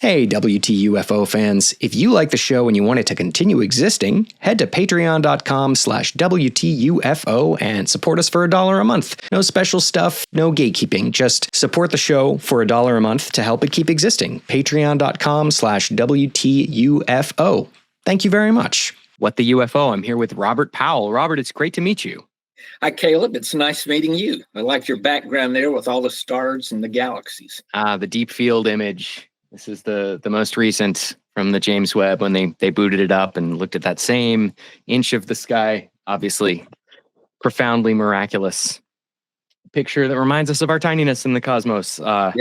Hey, WTUFO fans. If you like the show and you want it to continue existing, head to patreon.com/WTUFO and support us for $1 a month. No special stuff, no gatekeeping. Just support the show for $1 a month to help it keep existing. Patreon.com/WTUFO. Thank you very much. What the UFO? I'm here with Robert Powell. Robert, it's great to meet you. Hi, Caleb. It's nice meeting you. I like your background there with all the stars and the galaxies. The deep field image. This is the most recent from the James Webb when they booted it up and looked at that same inch of the sky. Obviously, profoundly miraculous picture that reminds us of our tininess in the cosmos. Yep.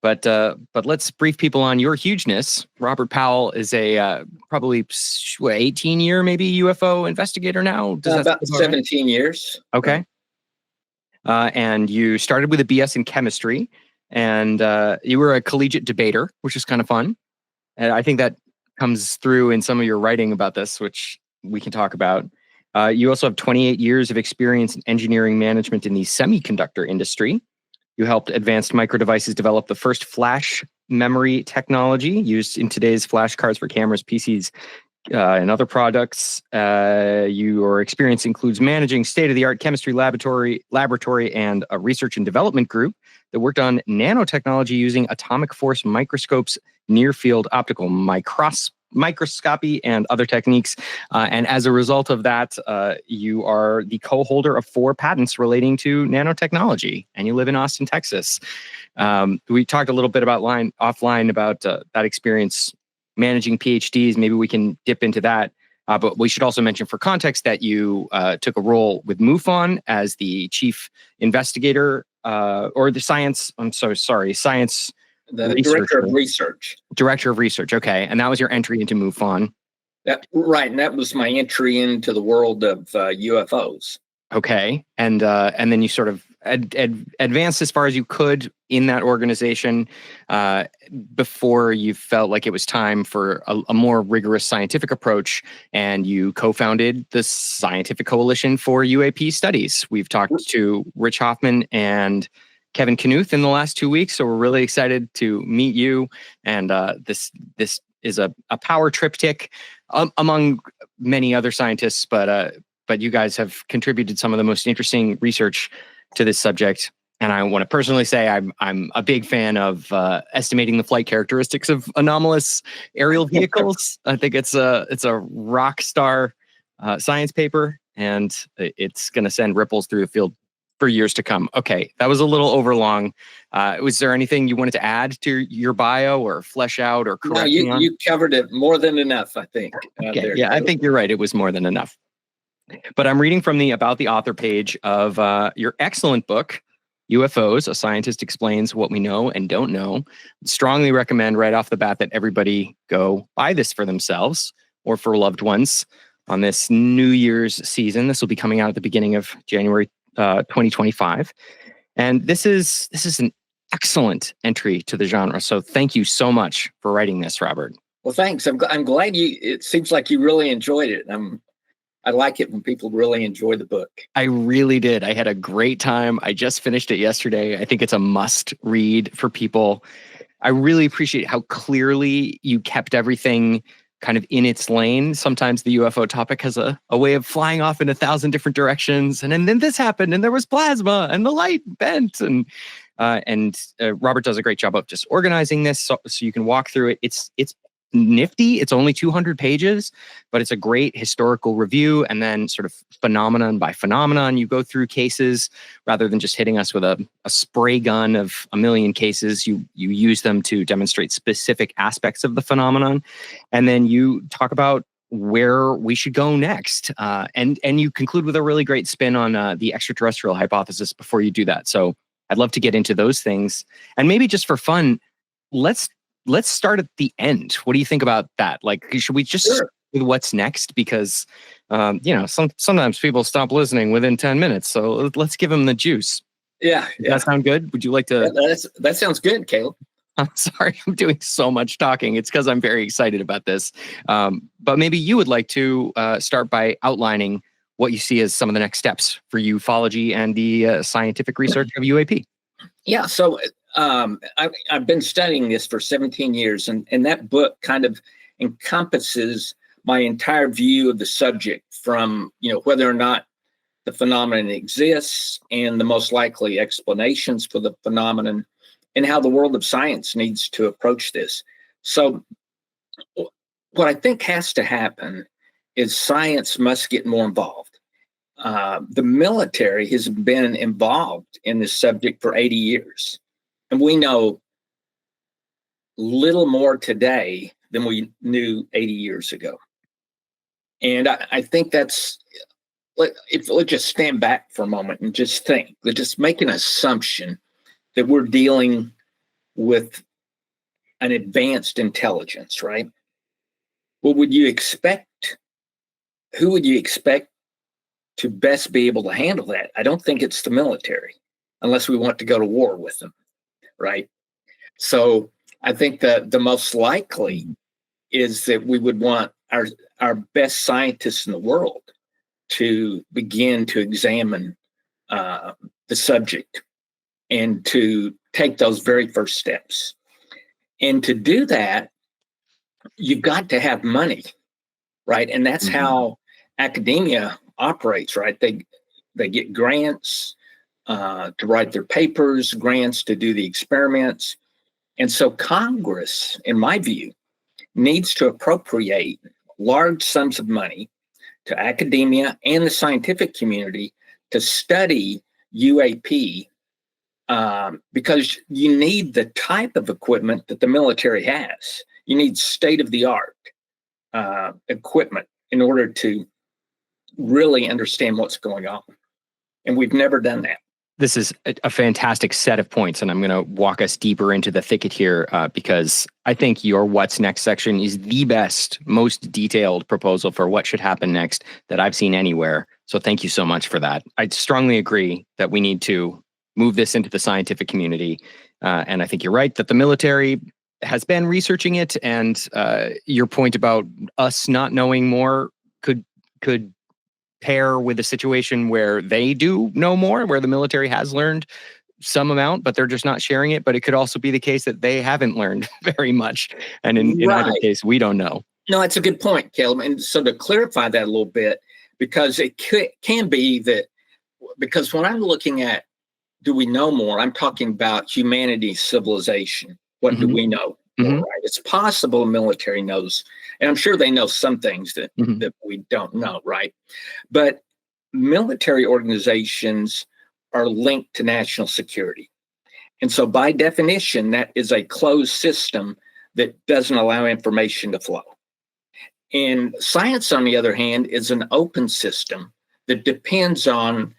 But let's brief people on your hugeness. Robert Powell is a probably 18-year maybe UFO investigator now. About 17 right? years. Okay. And you started with a BS in chemistry. And you were a collegiate debater, which is kind of fun. And I think that comes through in some of your writing about this, which we can talk about. You also have 28 years of experience in engineering management in the semiconductor industry. You helped Advanced Micro Devices develop the first flash memory technology used in today's flash cards for cameras, PCs, and other products. Your experience includes managing state-of-the-art chemistry laboratory and a research and development group that worked on nanotechnology using atomic force microscopes, near-field optical microscopy, and other techniques. And as a result of that, you are the co-holder of 4 patents relating to nanotechnology, and you live in Austin, Texas. We talked a little bit about offline about that experience managing PhDs. Maybe we can dip into that. But we should also mention for context that you took a role with MUFON as the chief investigator or the science. I'm so sorry, science. The director of research. Director of research. Okay. And that was your entry into MUFON. Right. And that was my entry into the world of UFOs. Okay. And then you sort of advanced as far as you could in that organization before you felt like it was time for a more rigorous scientific approach, and you co-founded the Scientific Coalition for UAP Studies. We've talked to Rich Hoffman and Kevin Knuth in the last 2 weeks, so we're really excited to meet you. And this is a power triptych among many other scientists, but you guys have contributed some of the most interesting research to this subject. And I want to personally say I'm a big fan of estimating the flight characteristics of anomalous aerial vehicles. I think it's a rock star science paper, and it's going to send ripples through the field for years to come. Okay, that was a little overlong. Was there anything you wanted to add to your bio or flesh out or correct? No, you covered it more than enough, I think. Okay, yeah, I think you're right. It was more than enough. But I'm reading from the About the Author page of your excellent book, UFOs, A Scientist Explains What We Know and Don't Know. Strongly recommend right off the bat that everybody go buy this for themselves or for loved ones on this New Year's season. This will be coming out at the beginning of January 2025. And this is an excellent entry to the genre. So thank you so much for writing this, Robert. Well, thanks. I'm glad it seems like you really enjoyed it. I like it when people really enjoy the book. I really did. I had a great time. I just finished it yesterday. I think it's a must read for people. I really appreciate how clearly you kept everything kind of in its lane. Sometimes the UFO topic has a way of flying off in 1,000 different directions. And then this happened, and there was plasma, and the light bent. And Robert does a great job of just organizing this so you can walk through it. It's nifty. It's only 200 pages, but it's a great historical review. And then sort of phenomenon by phenomenon, you go through cases rather than just hitting us with a spray gun of a million cases. You use them to demonstrate specific aspects of the phenomenon. And then you talk about where we should go next. And you conclude with a really great spin on the extraterrestrial hypothesis before you do that. So I'd love to get into those things. And maybe just for fun, let's start at the end. What do you think about that? Like, should we just start with what's next? Because, sometimes people stop listening within 10 minutes. So let's give them the juice. Yeah. Does that sound good? Would you like to? That sounds good, Caleb. I'm sorry, I'm doing so much talking. It's because I'm very excited about this. But maybe you would like to start by outlining what you see as some of the next steps for ufology and the scientific research of UAP. Yeah. So I've been studying this for 17 years, and that book kind of encompasses my entire view of the subject, from whether or not the phenomenon exists and the most likely explanations for the phenomenon, and how the world of science needs to approach this. So what I think has to happen is science must get more involved. The military has been involved in this subject for 80 years, and we know little more today than we knew 80 years ago. And I think let's just stand back for a moment and just think, let's just make an assumption that we're dealing with an advanced intelligence, right? What would you expect? Who would you expect to best be able to handle that? I don't think it's the military, unless we want to go to war with them, right? So I think that the most likely is that we would want our best scientists in the world to begin to examine the subject and to take those very first steps. And to do that, you've got to have money, right? And that's how academia operates, right? They get grants to write their papers, grants to do the experiments. And so Congress, in my view, needs to appropriate large sums of money to academia and the scientific community to study UAP, because you need the type of equipment that the military has. You need state-of-the-art equipment in order to really understand what's going on. And we've never done that. This is a fantastic set of points, and I'm going to walk us deeper into the thicket here because I think your What's Next section is the best, most detailed proposal for what should happen next that I've seen anywhere. So thank you so much for that. I strongly agree that we need to move this into the scientific community. And I think you're right that the military has been researching it, and your point about us not knowing more could pair with a situation where they do know more, where the military has learned some amount, but they're just not sharing it. But it could also be the case that they haven't learned very much. And in either case, we don't know. No, that's a good point, Caleb. And so to clarify that a little bit, because it can be that, because when I'm looking at, do we know more? I'm talking about humanity's civilization. What do we know? Right? It's possible the military knows, and I'm sure they know some things that we don't know, right? But military organizations are linked to national security. And so by definition, that is a closed system that doesn't allow information to flow. And science, on the other hand, is an open system that depends on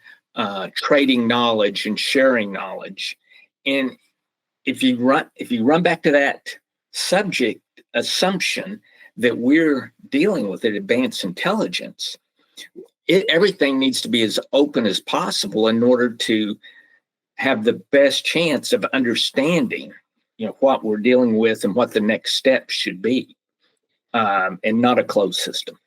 trading knowledge and sharing knowledge. And if you run back to that subject assumption that we're dealing with an advanced intelligence, everything needs to be as open as possible in order to have the best chance of understanding, what we're dealing with and what the next step should be, and not a closed system.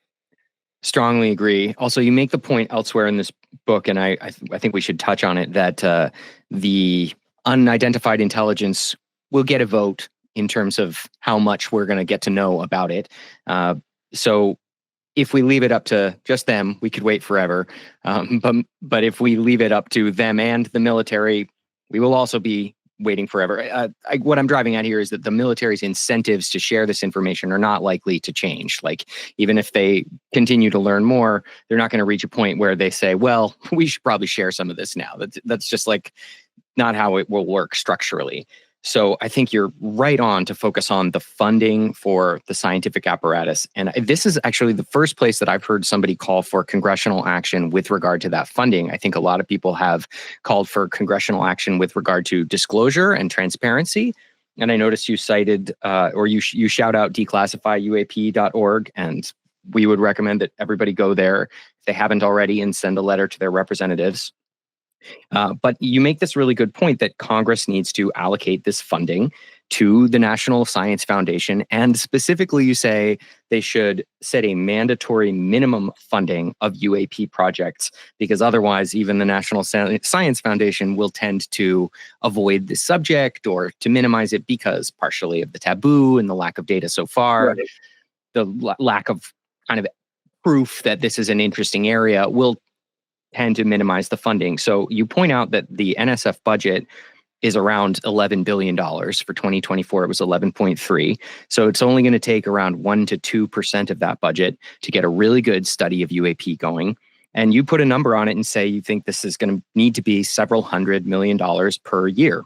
Strongly agree. Also, you make the point elsewhere in this book, and I think we should touch on it, that the unidentified intelligence will get a vote in terms of how much we're going to get to know about it. So if we leave it up to just them, we could wait forever. But if we leave it up to them and the military, we will also be waiting forever. What I'm driving at here is that the military's incentives to share this information are not likely to change. Like, even if they continue to learn more, they're not going to reach a point where they say, well, we should probably share some of this now. That's just like not how it will work structurally. So I think you're right on to focus on the funding for the scientific apparatus. And this is actually the first place that I've heard somebody call for congressional action with regard to that funding. I think a lot of people have called for congressional action with regard to disclosure and transparency. And I noticed you cited, or you shout out declassifyuap.org, and we would recommend that everybody go there if they haven't already and send a letter to their representatives. But you make this really good point that Congress needs to allocate this funding to the National Science Foundation. And specifically, you say they should set a mandatory minimum funding of UAP projects, because otherwise, even the National Science Foundation will tend to avoid the subject or to minimize it because partially of the taboo and the lack of data so far, Right. the lack of kind of proof that this is an interesting area will tend to minimize the funding. So you point out that the NSF budget is around $11 billion. For 2024, it was 11.3. So it's only going to take around 1 to 2% of that budget to get a really good study of UAP going. And you put a number on it and say you think this is going to need to be several $100 million per year.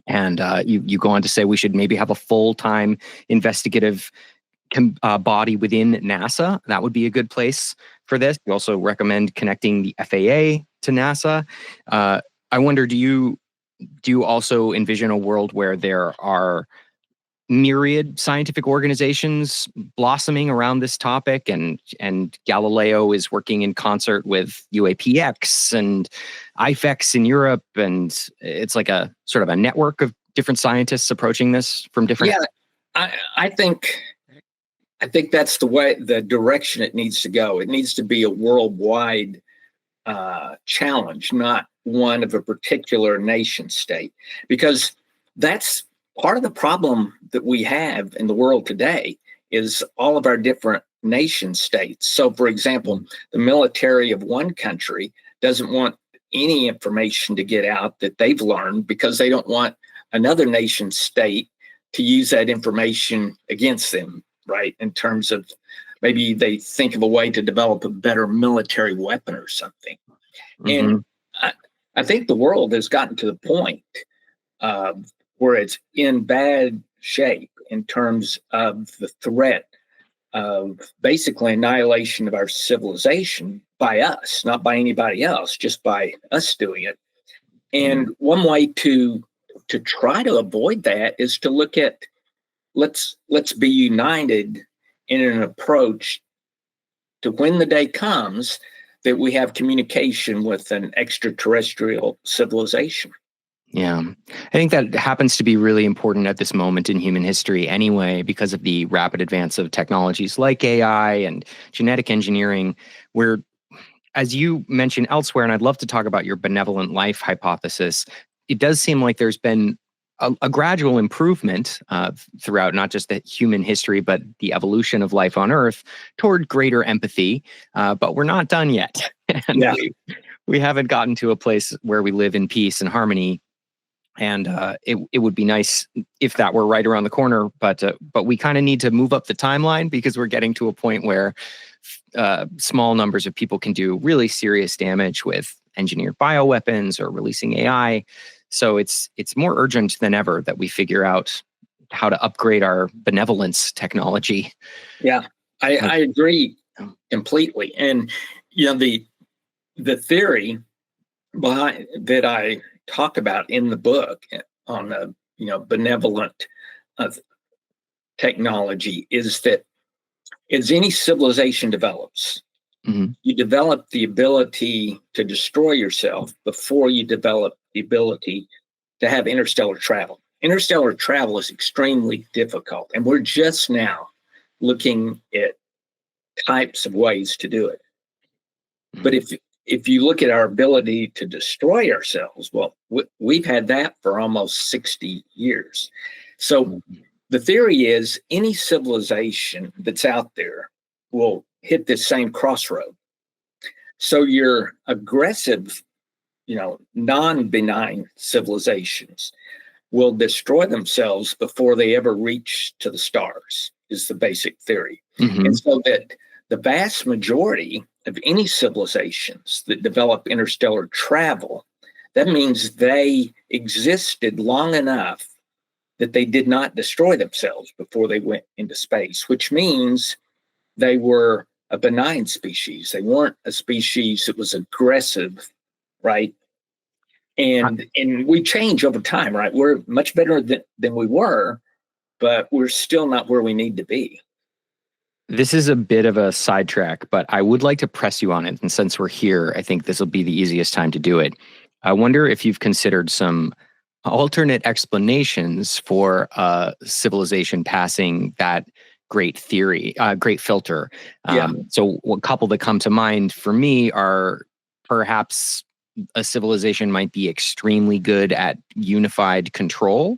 And you go on to say we should maybe have a full-time investigative body within NASA. That would be a good place for this. You also recommend connecting the FAA to NASA. I wonder, do you also envision a world where there are myriad scientific organizations blossoming around this topic, and Galileo is working in concert with UAPX and IFEX in Europe, and it's like a sort of a network of different scientists approaching this from different... Yeah, I think that's the direction it needs to go. It needs to be a worldwide challenge, not one of a particular nation state, because that's part of the problem that we have in the world today is all of our different nation states. So, for example, the military of one country doesn't want any information to get out that they've learned because they don't want another nation state to use that information against them, right? In terms of maybe they think of a way to develop a better military weapon or something. Mm-hmm. And I think the world has gotten to the point where it's in bad shape in terms of the threat of basically annihilation of our civilization by us, not by anybody else, just by us doing it. And one way to try to avoid that is to look at let's be united in an approach to when the day comes that we have communication with an extraterrestrial civilization. Yeah, I think that happens to be really important at this moment in human history anyway, because of the rapid advance of technologies like AI and genetic engineering, where, as you mentioned elsewhere, and I'd love to talk about your benevolent life hypothesis, it does seem like there's been a gradual improvement throughout not just the human history, but the evolution of life on Earth toward greater empathy. But we're not done yet. And we haven't gotten to a place where we live in peace and harmony. And it would be nice if that were right around the corner. But we kind of need to move up the timeline, because we're getting to a point where small numbers of people can do really serious damage with engineered bioweapons or releasing AI. So it's more urgent than ever that we figure out how to upgrade our benevolence technology. Yeah, I agree completely. And the theory behind that I talk about in the book on the benevolent technology is that as any civilization develops, you develop the ability to destroy yourself before you develop the ability to have interstellar travel. Interstellar travel is extremely difficult, and we're just now looking at types of ways to do it. But if you look at our ability to destroy ourselves, well, we've had that for almost 60 years. So the theory is any civilization that's out there will hit this same crossroad. So your aggressive, non-benign civilizations will destroy themselves before they ever reach to the stars, is the basic theory. And so that the vast majority of any civilizations that develop interstellar travel, that means they existed long enough that they did not destroy themselves before they went into space, which means they were a benign species. They weren't a species that was aggressive, right? And we change over time, right? We're much better than we were, but we're still not where we need to be. This is a bit of a sidetrack, but I would like to press you on it. And since we're here, I think this will be the easiest time to do it. I wonder if you've considered some alternate explanations for civilization passing that great theory, great filter. Yeah. So a couple that come to mind for me are perhaps a civilization might be extremely good at unified control.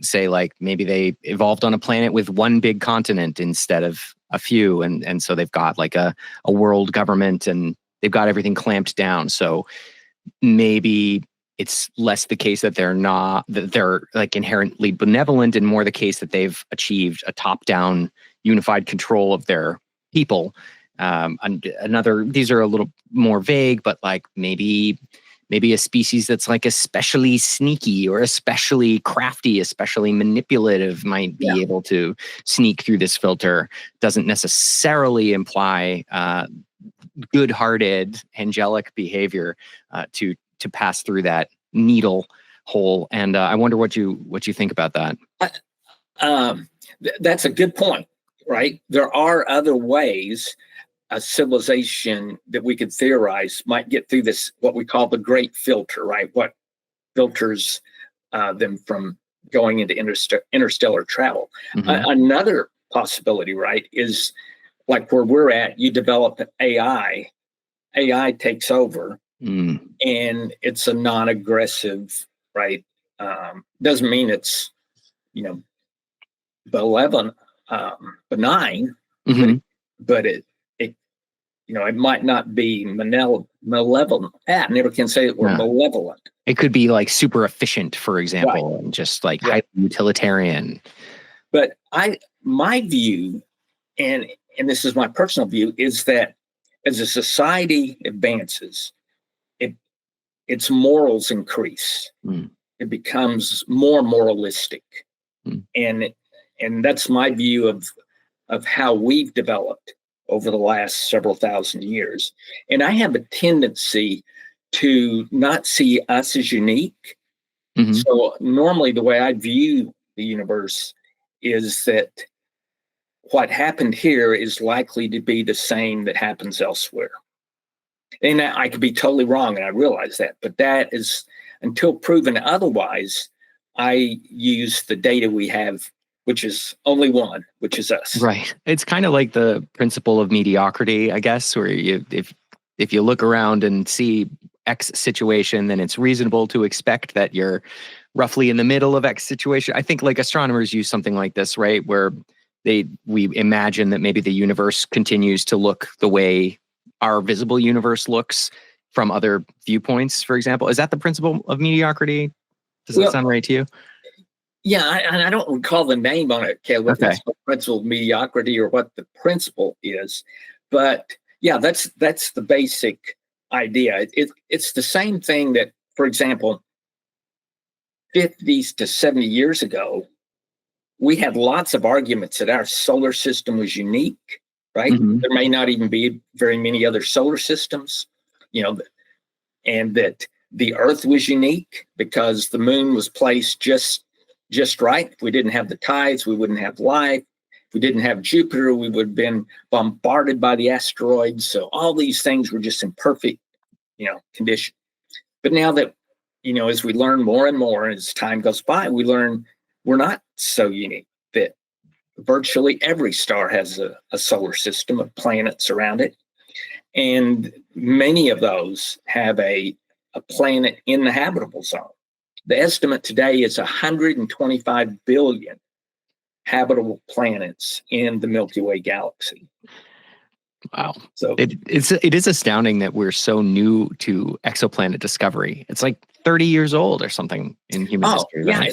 Say like maybe they evolved on a planet with one big continent instead of a few. And so they've got like a world government and they've got everything clamped down. So maybe it's less the case that they're like inherently benevolent and more the case that they've achieved a top-down unified control of their people. And these are a little more vague, but like maybe a species that's like especially sneaky or especially crafty, especially manipulative might be able to sneak through this filter. Doesn't necessarily imply good-hearted, angelic behavior to pass through that needle hole. And I wonder what you think about that. That's a good point, right? There are other ways a civilization that we could theorize might get through this, what we call the great filter, right? What filters them from going into interstellar travel. Mm-hmm. Another possibility, right, is like where we're at, you develop an AI takes over, and it's a non-aggressive, right? Doesn't mean it's, benign, Mm-hmm. but it it might not be malevolent. I never can say it word malevolent. It could be like super efficient, for example, and just like highly utilitarian. But my view, and this is my personal view, is that as a society advances, its morals increase. It becomes more moralistic, and that's my view of how we've developed over the last several thousand years. And I have a tendency to not see us as unique. Mm-hmm. So normally the way I view the universe is that what happened here is likely to be the same that happens elsewhere. And I could be totally wrong, and I realize that, but that is, until proven otherwise, I use the data we have, which is only one, which is us. Right. It's kind of like the principle of mediocrity, I guess, where if you look around and see X situation, then it's reasonable to expect that you're roughly in the middle of X situation. I think like astronomers use something like this, right? Where we imagine that maybe the universe continues to look the way our visible universe looks from other viewpoints, for example. Is that the principle of mediocrity? Does that sound right to you? Yeah, I don't recall the name on it, Caleb. Okay. It's the principle of mediocrity or what the principle is. But yeah, that's the basic idea. It's the same thing that, for example, 50 to 70 years ago, we had lots of arguments that our solar system was unique, right? Mm-hmm. There may not even be very many other solar systems, and that the Earth was unique because the moon was placed just right. If we didn't have the tides, we wouldn't have life. If we didn't have Jupiter, we would have been bombarded by the asteroids. So all these things were just in perfect, condition. But now that, as we learn more and more, as time goes by, we learn we're not so unique, that virtually every star has a solar system of planets around it. And many of those have a planet in the habitable zone. The estimate today is 125 billion habitable planets in the Milky Way galaxy. Wow. So it is astounding that we're so new to exoplanet discovery. It's like 30 years old or something in human history. Yeah, right?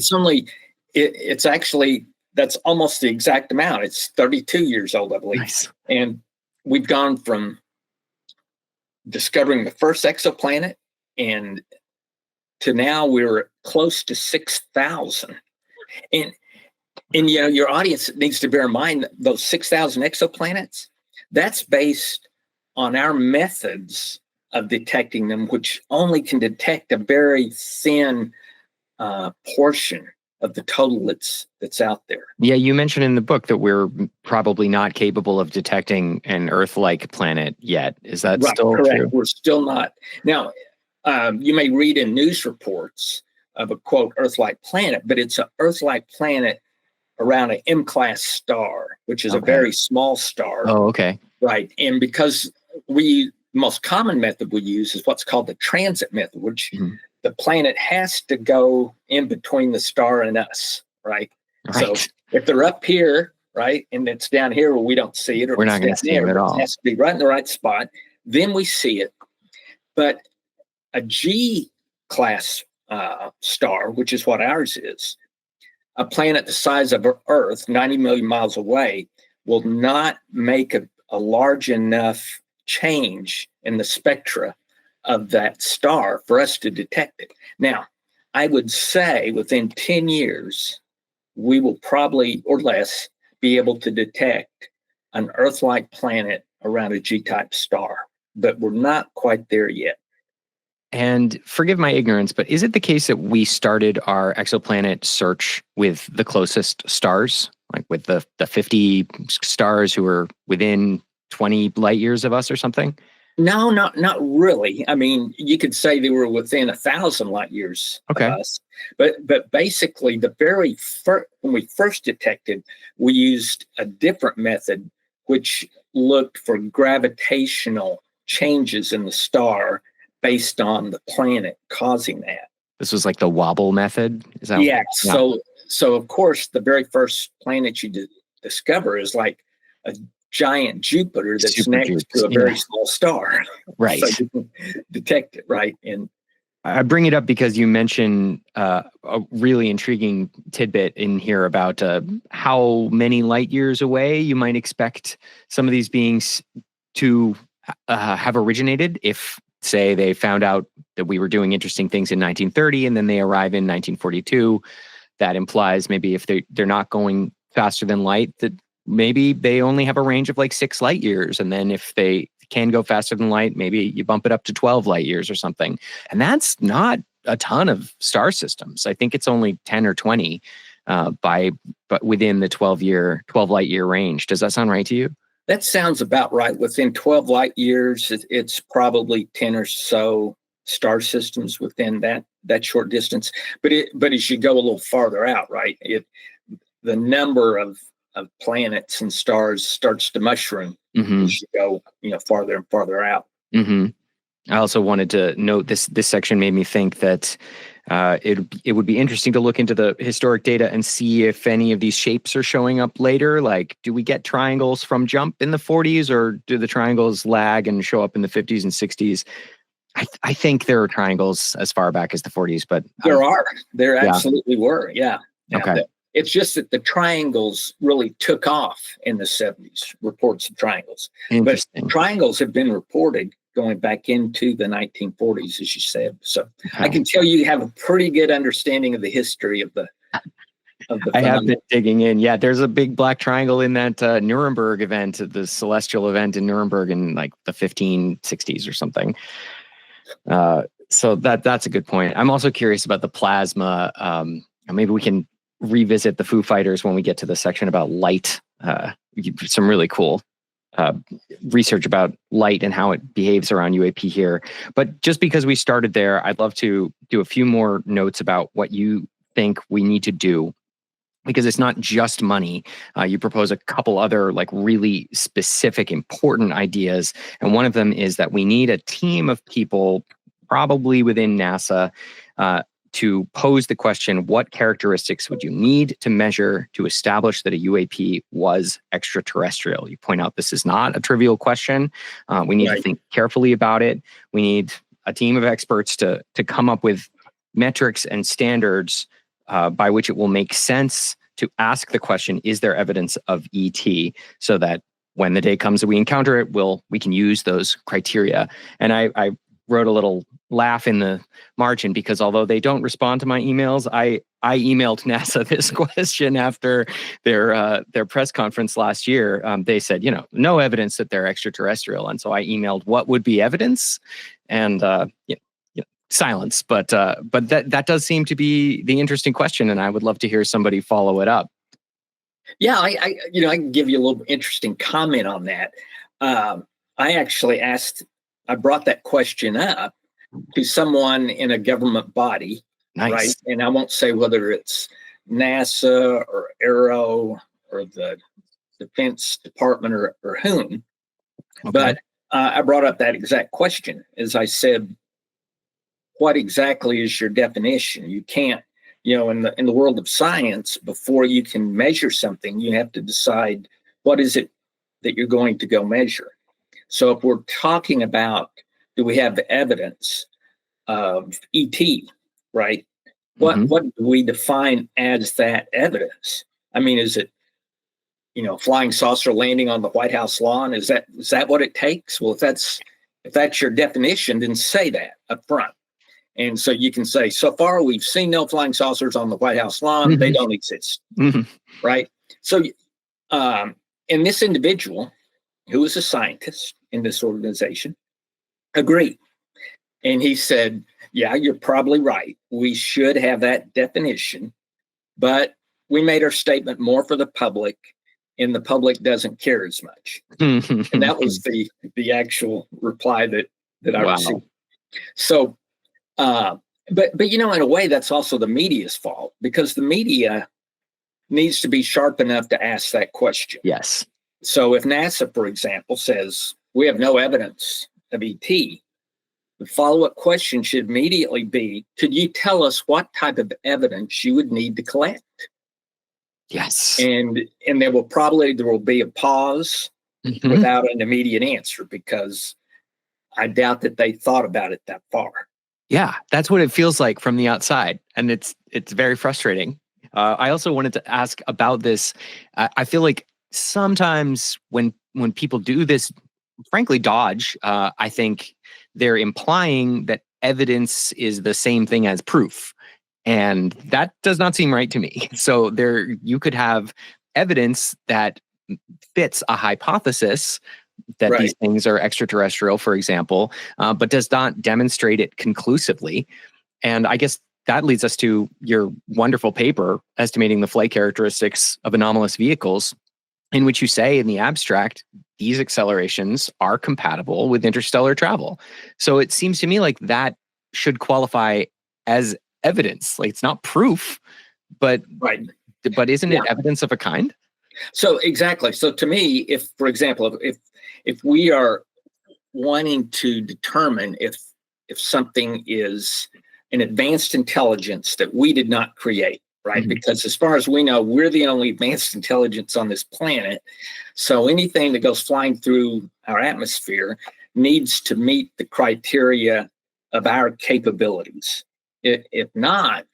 it's actually, that's almost the exact amount. It's 32 years old, I believe. Nice. And we've gone from discovering the first exoplanet and to now we're close to 6,000. And your audience needs to bear in mind those 6,000 exoplanets, that's based on our methods of detecting them, which only can detect a very thin portion of the total that's out there. Yeah, you mentioned in the book that we're probably not capable of detecting an Earth-like planet yet. Is that still correct? True? We're still not. Now, you may read in news reports a quote Earth-like planet, but it's an Earth-like planet around an M-class star, which is a very small star. Oh, okay. Right. And because the most common method we use is what's called the transit method, which the planet has to go in between the star and us, right? So if they're up here, right, and it's down here where we don't see it, or we're not going to see it at all. It has to be right in the right spot. Then we see it. But a G-class star, which is what ours is, a planet the size of Earth, 90 million miles away, will not make a large enough change in the spectra of that star for us to detect it. Now, I would say within 10 years, we will probably, or less, be able to detect an Earth-like planet around a G-type star, but we're not quite there yet. And forgive my ignorance, but is it the case that we started our exoplanet search with the closest stars, like with the 50 stars who are within 20 light years of us or something? No, not really. I mean, you could say they were within 1,000 light years of us. But basically, when we first detected, we used a different method, which looked for gravitational changes in the star based on the planet causing that. This was like the wobble method? Is that So of course, the very first planet you discover is like a giant Jupiter that's next to a very small star. Right. So you can detect it, right? And I bring it up because you mentioned a really intriguing tidbit in here about how many light years away you might expect some of these beings to have originated if, say, they found out that we were doing interesting things in 1930 and then they arrive in 1942. That implies maybe if they're not going faster than light, that maybe they only have a range of like 6 light years. And then if they can go faster than light, maybe you bump it up to 12 light years or something. And that's not a ton of star systems. I think it's only 10 or 20 but within the 12 light year range. Does that sound right to you? That sounds about right. Within 12 light years, it's probably 10 or so star systems within that short distance. But as you go a little farther out, right, the number of planets and stars starts to mushroom as you go, farther and farther out. I also wanted to note this section made me think that it would be interesting to look into the historic data and see if any of these shapes are showing up later. Like, do we get triangles from jump in the 40s, or do the triangles lag and show up in the 50s and 60s? I think there are triangles as far back as the 40s, but there absolutely were. Yeah. Okay. It's just that the triangles really took off in the 70s, reports of triangles. But triangles have been reported going back into the 1940s, as you said. So I can tell you have a pretty good understanding of the history of the I have been digging in. Yeah, there's a big black triangle in that Nuremberg event, the celestial event in Nuremberg in like the 1560s or something. So that's a good point. I'm also curious about the plasma. Maybe we can revisit the Foo Fighters when we get to the section about light. Some really cool research about light and how it behaves around UAP here. But just because we started there, I'd love to do a few more notes about what you think we need to do, because it's not just money. You propose a couple other like really specific, important ideas. And one of them is that we need a team of people, probably within NASA, to pose the question, what characteristics would you need to measure to establish that a UAP was extraterrestrial? You point out this is not a trivial question. We need to think carefully about it. We need a team of experts to come up with metrics and standards by which it will make sense to ask the question, is there evidence of ET? So that when the day comes that we encounter it, we can use those criteria. And I wrote a little laugh in the margin, because although they don't respond to my emails, I emailed NASA this question after their press conference last year. They said, no evidence that they're extraterrestrial. And so I emailed, what would be evidence? And silence. But that does seem to be the interesting question, and I would love to hear somebody follow it up. Yeah, I can give you a little interesting comment on that. I brought that question up to someone in a government body, Nice. Right? And I won't say whether it's NASA or Aero or the Defense Department or whom, but I brought up that exact question. As I said, what exactly is your definition? You can't, in the world of science, before you can measure something, you have to decide what is it that you're going to go measure. So if we're talking about, do we have the evidence of ET, right? What do we define as that evidence? I mean, is it, flying saucer landing on the White House lawn? Is that what it takes? Well, if that's your definition, then say that up front. And so you can say, so far we've seen no flying saucers on the White House lawn. They don't exist, right? So, and this individual, who is a scientist in this organization, agreed. And he said, yeah, you're probably right. We should have that definition, but we made our statement more for the public, and the public doesn't care as much. And that was the actual reply that I received. So, but in a way, that's also the media's fault, because the media needs to be sharp enough to ask that question. Yes. So if NASA, for example, says we have no evidence of ET, the follow-up question should immediately be, could you tell us what type of evidence you would need to collect? Yes. And there will be a pause without an immediate answer, because I doubt that they thought about it that far. Yeah, that's what it feels like from the outside. And it's very frustrating. I also wanted to ask about this. I feel like sometimes when people do this, frankly, dodge, I think they're implying that evidence is the same thing as proof. And that does not seem right to me. So you could have evidence that fits a hypothesis that these things are extraterrestrial, for example, but does not demonstrate it conclusively. And I guess that leads us to your wonderful paper, Estimating the Flight Characteristics of Anomalous Vehicles, in which you say in the abstract, these accelerations are compatible with interstellar travel. So it seems to me like that should qualify as evidence. Like, it's not proof, but isn't it evidence of a kind? So exactly. So to me, if, for example, if we are wanting to determine if something is an advanced intelligence that we did not create, right? Because as far as we know, we're the only advanced intelligence on this planet. So anything that goes flying through our atmosphere needs to meet the criteria of our capabilities. If not,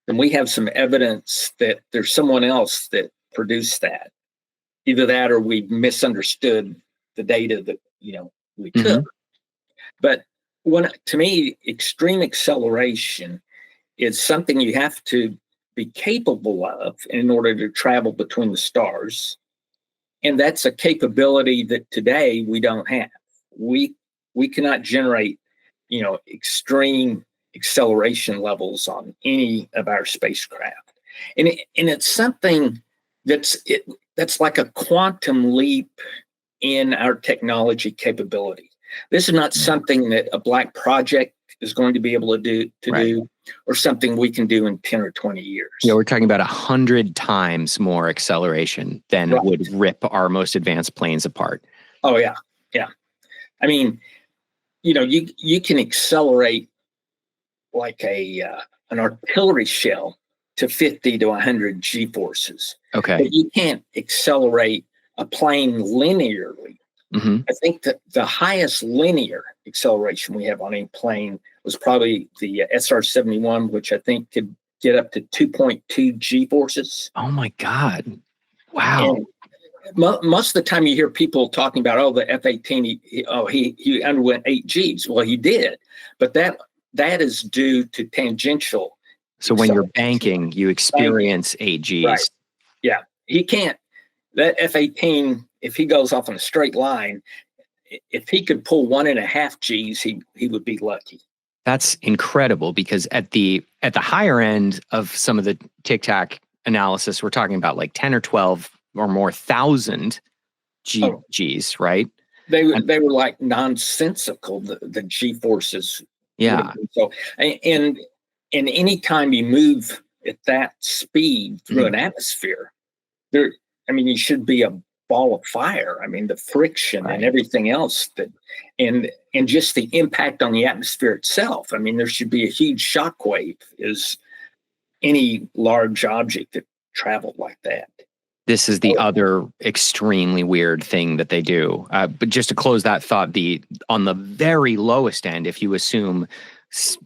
then we have some evidence that there's someone else that produced that. Either that or we misunderstood the data that we took. But to me, extreme acceleration is something you have to be capable of in order to travel between the stars. And that's a capability that today we don't have. We cannot generate, extreme acceleration levels on any of our spacecraft. And it's something that's like a quantum leap in our technology capability. This is not something that a black project is going to be able to do, or something we can do in 10 or 20 years. Yeah, we're talking about 100 times more acceleration than would rip our most advanced planes apart. Oh, yeah. Yeah. I mean, you can accelerate like an artillery shell to 50 to 100 G-forces. Okay. But you can't accelerate a plane linearly. I think that the highest linear acceleration we have on a plane was probably the SR-71, which I think could get up to 2.2 G-forces. Oh my God. Wow. And most of the time you hear people talking about, the F-18, he underwent 8 Gs. Well, he did, but that is due to tangential. So when you're banking, you experience 8 Gs. Right. Yeah. He can't, that F-18, if he goes off on a straight line, if he could pull 1.5 Gs, he would be lucky. That's incredible, because at the higher end of some of the tic-tac analysis, we're talking about like 10 or 12 or more thousand Gs, right? They were like nonsensical, the G forces. Yeah. So, and and anytime you move at that speed through an atmosphere, you should be a ball of fire. I mean, the friction and everything else and just the impact on the atmosphere itself. I mean, there should be a huge shock wave as any large object that traveled like that. This is the other extremely weird thing that they do. But just to close that thought, on the very lowest end, if you assume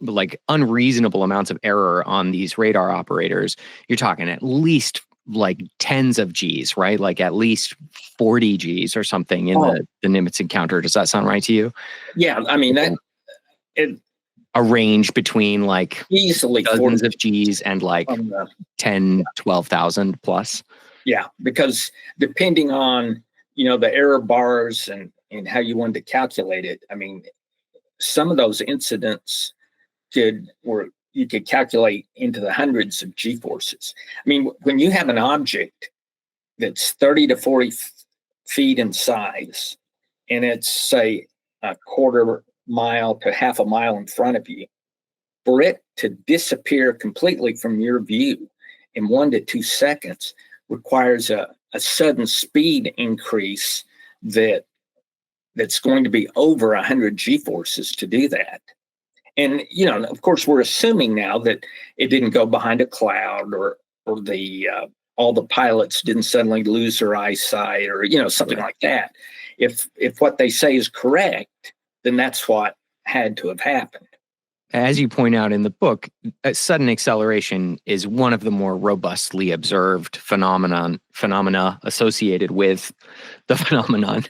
like unreasonable amounts of error on these radar operators, you're talking at least like tens of Gs, right? Like at least 40 Gs or something in the Nimitz encounter. Does that sound right to you? Yeah, I mean a range between like easily dozens of Gs and like 10, 12,000 plus. Yeah, because depending on, the error bars and how you wanted to calculate it, I mean, some of those incidents you could calculate into the hundreds of G-forces. I mean, when you have an object that's 30 to 40 feet in size, and it's, say, a quarter mile to half a mile in front of you, for it to disappear completely from your view in 1 to 2 seconds requires a sudden speed increase that's going to be over 100 G-forces to do that. And, of course, we're assuming now that it didn't go behind a cloud or all the pilots didn't suddenly lose their eyesight or, something like that. If what they say is correct, then that's what had to have happened. As you point out in the book, sudden acceleration is one of the more robustly observed phenomena associated with the phenomenon.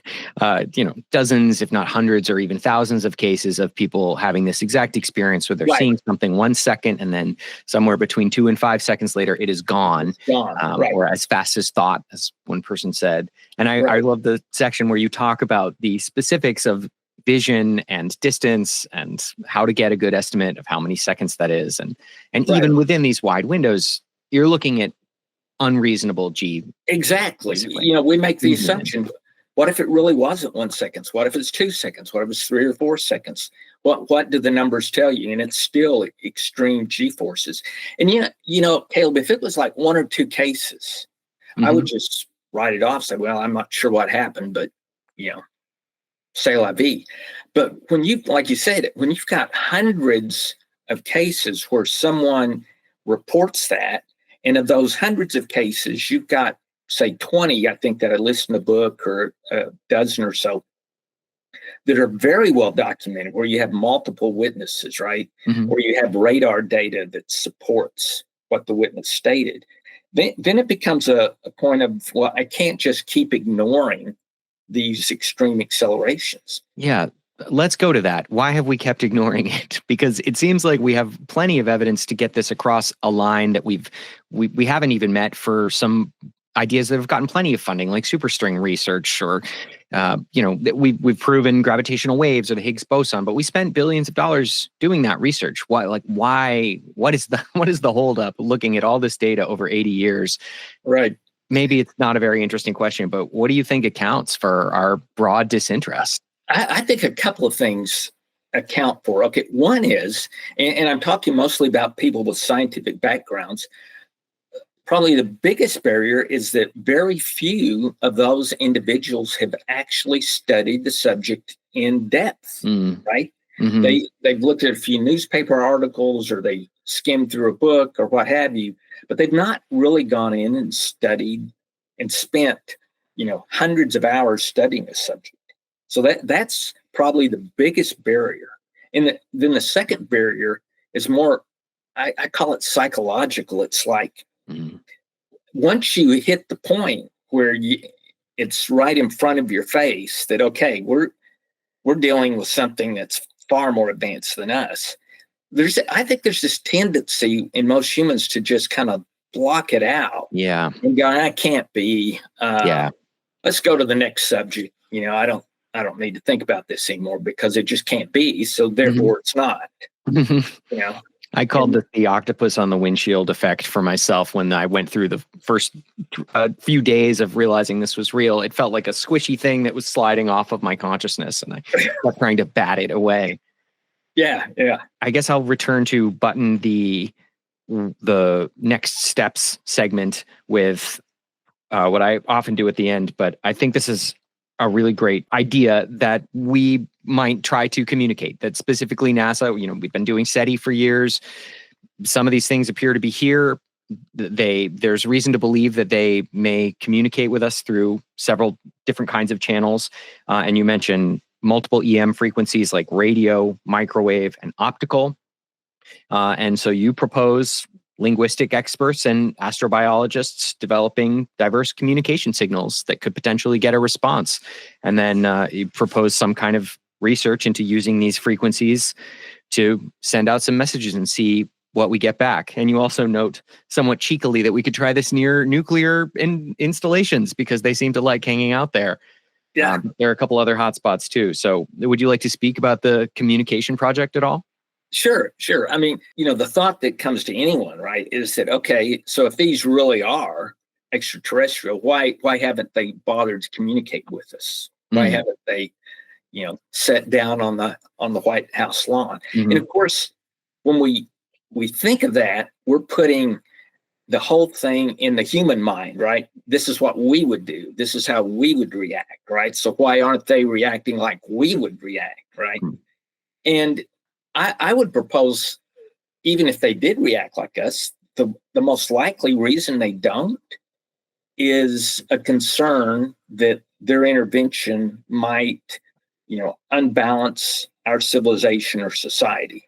Dozens, if not hundreds or even thousands of cases of people having this exact experience where they're seeing something 1 second and then somewhere between 2 and 5 seconds later, it is gone. Or as fast as thought, as one person said. And I love the section where you talk about the specifics of vision and distance and how to get a good estimate of how many seconds that is. And even within these wide windows, you're looking at unreasonable G. Exactly. We make the assumption, what if it really wasn't 1 second? What if it's 2 seconds? What if it's 3 or 4 seconds? What do the numbers tell you? And it's still extreme G-forces. And Caleb, if it was like 1 or 2 cases, I would just write it off, say, well, I'm not sure what happened, but c'est la vie. But when like you said, when you've got hundreds of cases where someone reports that, and of those hundreds of cases, you've got, say, 20, I think that I list in the book, or a dozen or so, that are very well documented, where you have multiple witnesses, right? Where you have radar data that supports what the witness stated. Then it becomes a point of, well, I can't just keep ignoring these extreme accelerations. Yeah, let's go to that. Why have we kept ignoring it? Because it seems like we have plenty of evidence to get this across a line that we haven't even met for some ideas that have gotten plenty of funding, like superstring research, or we've proven gravitational waves or the Higgs boson, but we spent billions of dollars doing that research. Why? What is the holdup looking at all this data over 80 years? Right. Maybe it's not a very interesting question, but what do you think accounts for our broad disinterest? I think a couple of things account for. Okay, one is, and I'm talking mostly about people with scientific backgrounds, probably the biggest barrier is that very few of those individuals have actually studied the subject in depth, right? They've looked at a few newspaper articles, or they skimmed through a book or what have you, but they've not really gone in and studied and spent, hundreds of hours studying the subject. So that's probably the biggest barrier. And then the second barrier is more, I call it psychological. It's like, once you hit the point where it's right in front of your face that, okay, we're dealing with something that's far more advanced than us. I think there's this tendency in most humans to just kind of block it out. Yeah. And go, I can't be. Let's go to the next subject. I don't need to think about this anymore because it just can't be. So therefore, it's not. I called this the octopus on the windshield effect for myself when I went through the first few days of realizing this was real. It felt like a squishy thing that was sliding off of my consciousness, and I kept trying to bat it away. Yeah, yeah. I guess I'll return to button the next steps segment with what I often do at the end, but I think this is a really great idea that we might try to communicate. That specifically NASA, we've been doing SETI for years. Some of these things appear to be here. There's reason to believe that they may communicate with us through several different kinds of channels. And you mentioned multiple EM frequencies like radio, microwave, and optical. And so you propose linguistic experts and astrobiologists developing diverse communication signals that could potentially get a response. And then you propose some kind of research into using these frequencies to send out some messages and see what we get back. And you also note somewhat cheekily that we could try this near nuclear installations because they seem to like hanging out there. Yeah. There are a couple other hotspots too. So would you like to speak about the communication project at all? Sure, sure. I mean, the thought that comes to anyone, right, is that, okay, so if these really are extraterrestrial, why haven't they bothered to communicate with us? Why haven't they, sat down on the White House lawn? Mm-hmm. And of course, when we think of that, we're putting the whole thing in the human mind, right? This is what we would do. This is how we would react, right? So why aren't they reacting like we would react, right? Mm-hmm. And I would propose, even if they did react like us, the most likely reason they don't is a concern that their intervention might, unbalance our civilization or society.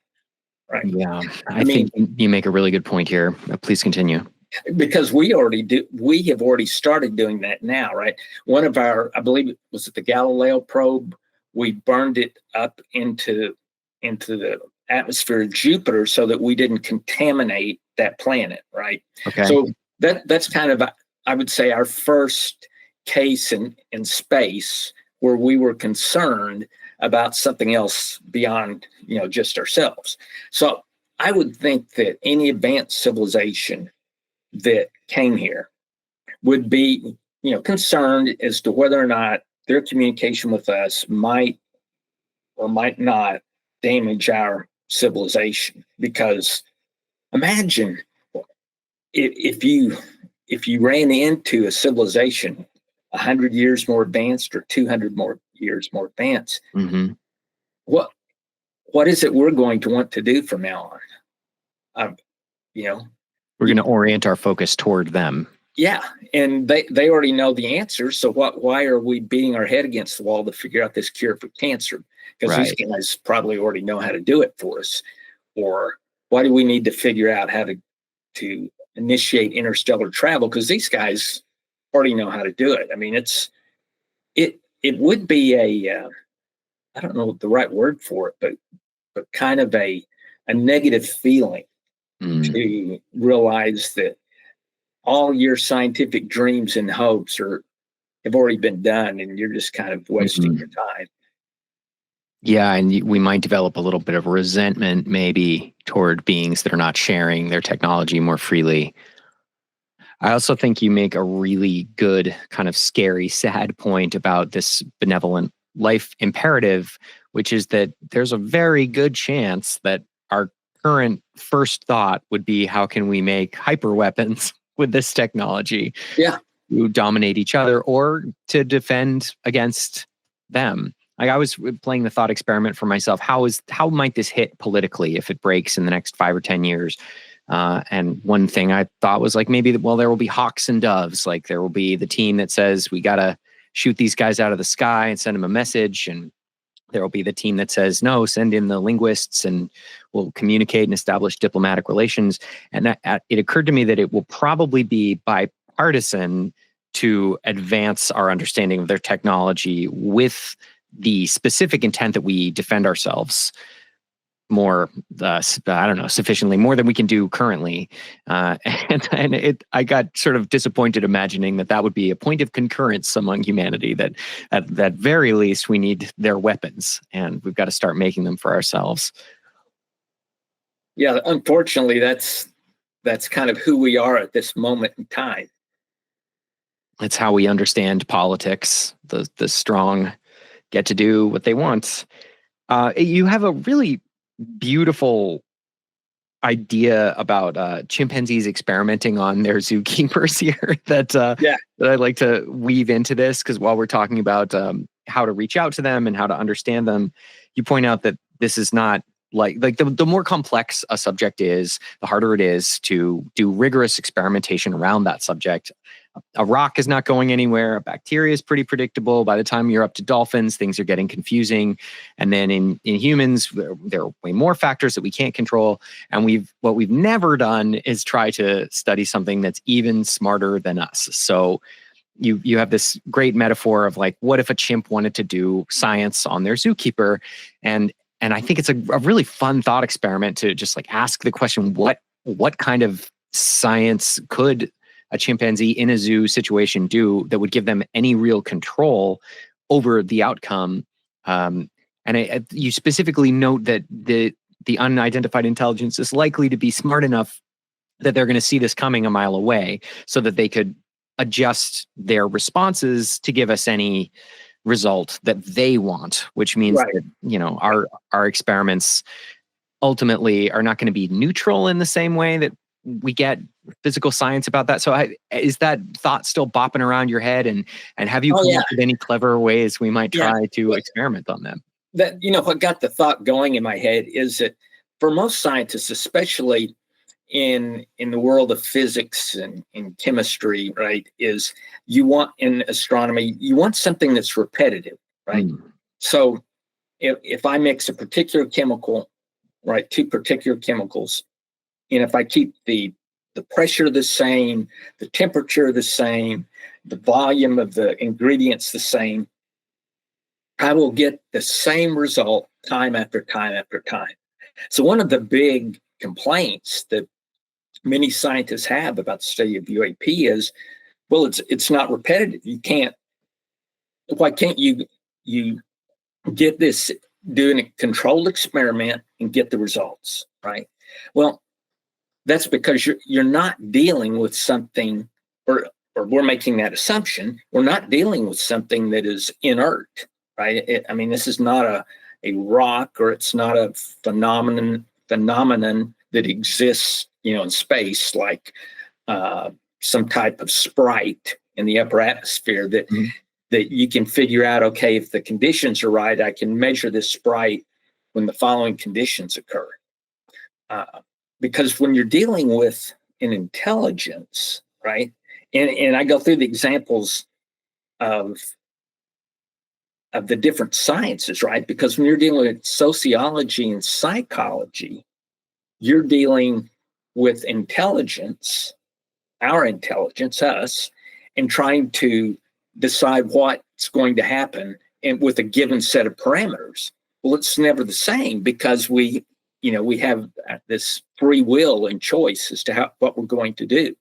Right. Yeah, I think you make a really good point here. Please continue. Because we have already started doing that now, right? One of our, I believe it was the Galileo probe, we burned it up into the atmosphere of Jupiter so that we didn't contaminate that planet, right? Okay. So that's kind of, I would say, our first case in space where we were concerned about something else beyond, just ourselves. So I would think that any advanced civilization that came here would be, concerned as to whether or not their communication with us might or might not damage our civilization. Because imagine if you ran into a civilization 100 years more advanced or 200 more years more advanced, mm-hmm. what is it we're going to want to do from now on? We're going to orient our focus toward them. Yeah, and they already know the answer. So why are we beating our head against the wall to figure out this cure for cancer? Because these guys probably already know how to do it for us. Or why do we need to figure out how to initiate interstellar travel? Because these guys already know how to do it. I mean, it would be I don't know the right word for it, but kind of a negative feeling to realize that all your scientific dreams and hopes have already been done, and you're just kind of wasting your time. Yeah, and we might develop a little bit of resentment maybe toward beings that are not sharing their technology more freely. I also think you make a really good kind of scary, sad point about this benevolent life imperative, which is that there's a very good chance that our current first thought would be, how can we make hyper weapons with this technology? Yeah. To dominate each other or to defend against them. Like, I was playing the thought experiment for myself. How might this hit politically if it breaks in the next 5 or 10 years? And one thing I thought was like, maybe, well, there will be hawks and doves. Like, there will be the team that says we got to shoot these guys out of the sky and send them a message. And there will be the team that says, no, send in the linguists and we'll communicate and establish diplomatic relations. And it occurred to me that it will probably be bipartisan to advance our understanding of their technology with the specific intent that we defend ourselves more, sufficiently more than we can do currently. I got sort of disappointed imagining that would be a point of concurrence among humanity, that at that very least we need their weapons and we've got to start making them for ourselves. Yeah, unfortunately, that's kind of who we are at this moment in time. It's how we understand politics. The strong get to do what they want. You have a really beautiful idea about chimpanzees experimenting on their zookeepers here that I'd like to weave into this, because while we're talking about how to reach out to them and how to understand them, you point out that this is not like the more complex a subject is, the harder it is to do rigorous experimentation around that subject. A rock is not going anywhere. A bacteria is pretty predictable. By the time you're up to dolphins, things are getting confusing. And then in humans, there are way more factors that we can't control. And what we've never done is try to study something that's even smarter than us. So you have this great metaphor of like, what if a chimp wanted to do science on their zookeeper? And I think it's a really fun thought experiment to just like ask the question, what kind of science could a chimpanzee in a zoo situation do that would give them any real control over the outcome? You specifically note that the unidentified intelligence is likely to be smart enough that they're going to see this coming a mile away, so that they could adjust their responses to give us any result that they want, which means that our experiments ultimately are not going to be neutral in the same way that we get physical science about that. So is that thought still bopping around your head, and have you come up with any clever ways we might try to experiment on them? That, what got the thought going in my head is that for most scientists, especially in the world of physics and in chemistry, right, is you want, in astronomy, you want something that's repetitive, right? So if I mix a particular chemical, right, two particular chemicals, and if I keep the pressure the same, the temperature the same, the volume of the ingredients the same, I will get the same result time after time after time. So one of the big complaints that many scientists have about the study of UAP is, well, it's not repetitive. Why can't you get this, doing a controlled experiment and get the results, right? Well, that's because you're not dealing with something, or we're making that assumption, we're not dealing with something that is inert, right? This is not a rock, or it's not a phenomenon that exists, in space, like some type of sprite in the upper atmosphere that you can figure out, okay, if the conditions are right, I can measure this sprite when the following conditions occur. Because when you're dealing with an intelligence, right, and I go through the examples of the different sciences, right? Because when you're dealing with sociology and psychology, you're dealing with intelligence, our intelligence, us, and trying to decide what's going to happen with a given set of parameters. Well, it's never the same, because we have this free will and choice as to what we're going to do.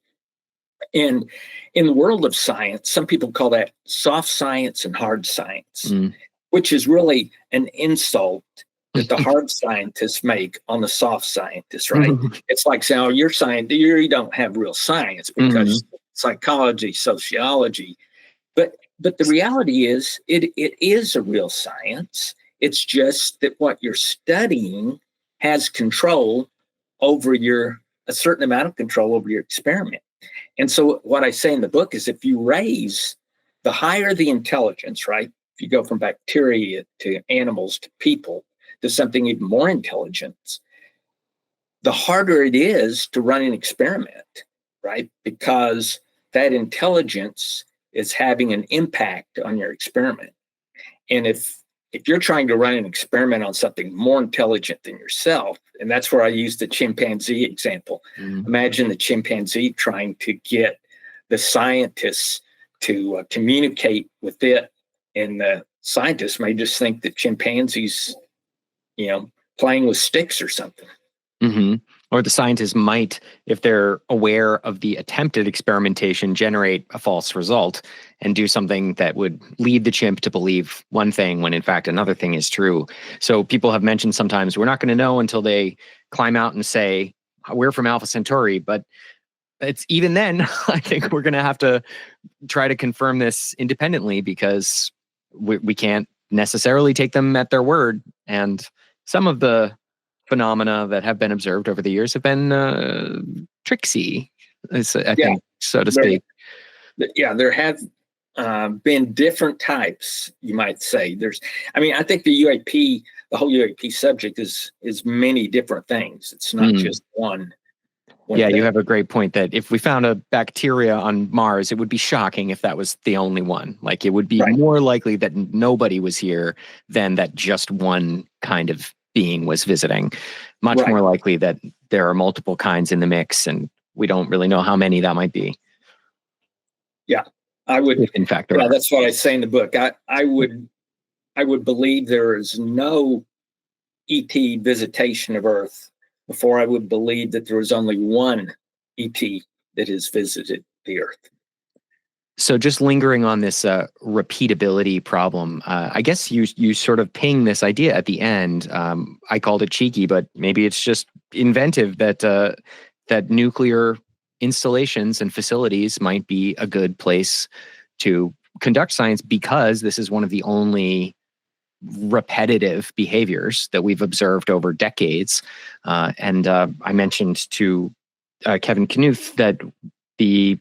And in the world of science, some people call that soft science and hard science, which is really an insult that the hard scientists make on the soft scientists, right? It's like saying, oh, you don't have real science, because psychology, sociology. But the reality is, it is a real science. It's just that what you're studying has control over a certain amount of control over your experiment. And so what I say in the book is, if you raise the higher the intelligence, right? If you go from bacteria to animals to people to something even more intelligent, the harder it is to run an experiment, right? Because that intelligence is having an impact on your experiment. And if you're trying to run an experiment on something more intelligent than yourself, and that's where I use the chimpanzee example. Imagine the chimpanzee trying to get the scientists to communicate with it, and the scientists may just think that chimpanzees, playing with sticks or something. Or the scientists might, if they're aware of the attempted experimentation, generate a false result and do something that would lead the chimp to believe one thing when in fact another thing is true. So people have mentioned sometimes we're not going to know until they climb out and say, we're from Alpha Centauri. But it's even then, I think we're going to have to try to confirm this independently, because we can't necessarily take them at their word. And some of the phenomena that have been observed over the years have been tricksy, I think, so to speak. There have been different types, you might say. I think the whole UAP subject is many different things. It's not just one Yeah, thing. you have a great point that if we found a bacteria on Mars, it would be shocking if that was the only one. Like, it would be more likely that nobody was here than that just one kind of being was visiting. Much more likely that there are multiple kinds in the mix, and we don't really know how many that might be. Yeah, I would. In fact, there are. That's what I say in the book. I would believe there is no ET visitation of Earth before I would believe that there was only one ET that has visited the Earth. So just lingering on this repeatability problem, I guess you sort of ping this idea at the end. I called it cheeky, but maybe it's just inventive that that nuclear installations and facilities might be a good place to conduct science, because this is one of the only repetitive behaviors that we've observed over decades. And I mentioned to Kevin Knuth that the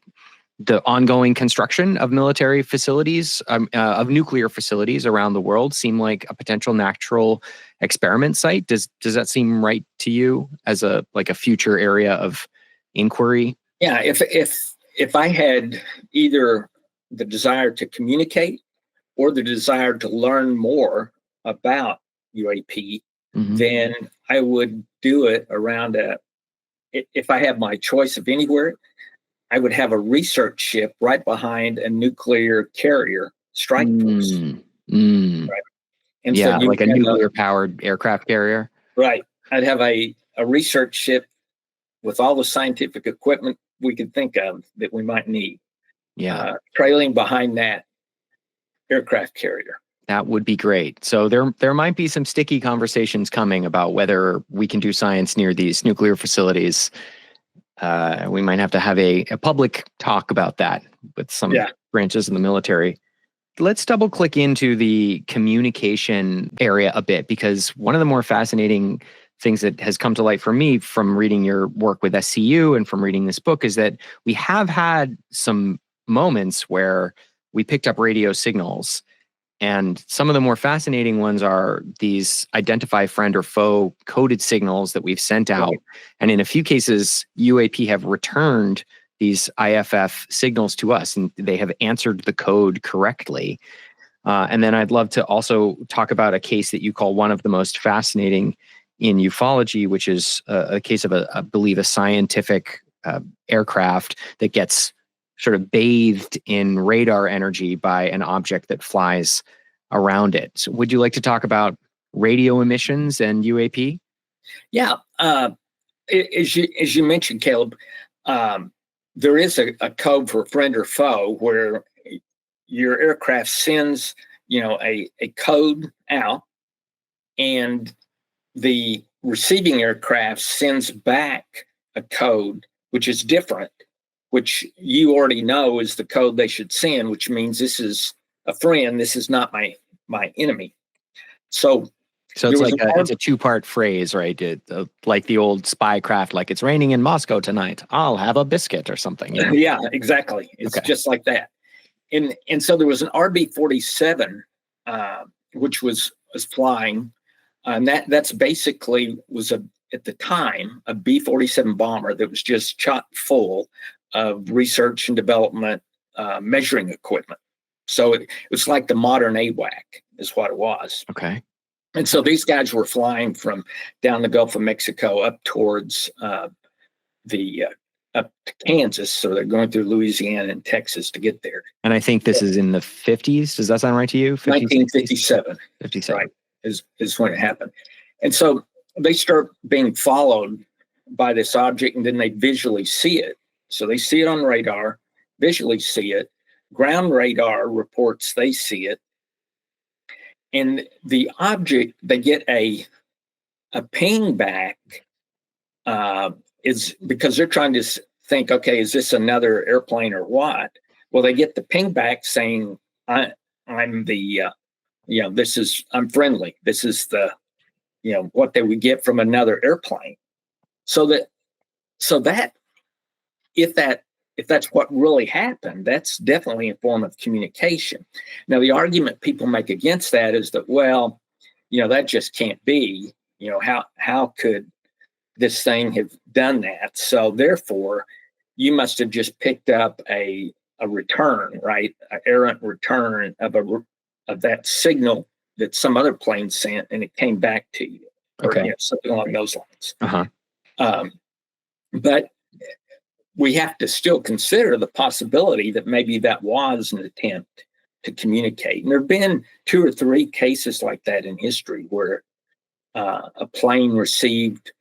ongoing construction of military facilities, of nuclear facilities around the world, seem like a potential natural experiment site. Does that seem right to you as a future area of inquiry? Yeah, if I had either the desire to communicate or the desire to learn more about UAP, then I would do it around if I have my choice of anywhere, I would have a research ship right behind a nuclear carrier strike force. Right? And yeah, so like a nuclear-powered aircraft carrier. Right. I'd have a research ship with all the scientific equipment we could think of that we might need. Yeah. Trailing behind that aircraft carrier. That would be great. So there might be some sticky conversations coming about whether we can do science near these nuclear facilities. We might have to have a public talk about that with some branches of the military. Let's double click into the communication area a bit, because one of the more fascinating things that has come to light for me from reading your work with SCU and from reading this book is that we have had some moments where we picked up radio signals. And some of the more fascinating ones are these identify friend or foe coded signals that we've sent out. And in a few cases, UAP have returned these IFF signals to us, and they have answered the code correctly. And then I'd love to also talk about a case that you call one of the most fascinating in ufology, which is a case of, I believe, a scientific aircraft that gets sort of bathed in radar energy by an object that flies around it. So would you like to talk about radio emissions and UAP? Yeah. As you mentioned, Caleb, there is a code for friend or foe where your aircraft sends, a code out, and the receiving aircraft sends back a code which is different, which you already know is the code they should send, which means this is a friend, this is not my enemy. So it's like it's a two-part phrase, right? Like the old spy craft, like it's raining in Moscow tonight, I'll have a biscuit or something. Yeah, exactly. It's just like that. And so there was an RB-47, which was flying, and that's basically was at the time a B-47 bomber that was just chock full of research and development measuring equipment. So it was like the modern AWAC is what it was. Okay. And so these guys were flying from down the Gulf of Mexico up towards up to Kansas. So they're going through Louisiana and Texas to get there. And I think this is in the 50s. Does that sound right to you? 1957. 57. Right, is when it happened. And so they start being followed by this object, and then they visually see it. So they see it on radar, visually see it. Ground radar reports they see it. And the object, they get a ping back, is because they're trying to think, okay, is this another airplane or what? Well, they get the ping back saying, I'm the, I'm friendly. This is the what they would get from another airplane. So that if that's what really happened, that's definitely a form of communication. Now, the argument people make against that is that, well, that just can't be. How could this thing have done that? So therefore, you must have just picked up a return, right? An errant return of that signal that some other plane sent, and it came back to you, or Okay. something along those lines. Uh-huh. But we have to still consider the possibility that maybe that was an attempt to communicate. And there have been 2 or 3 cases like that in history where a plane received,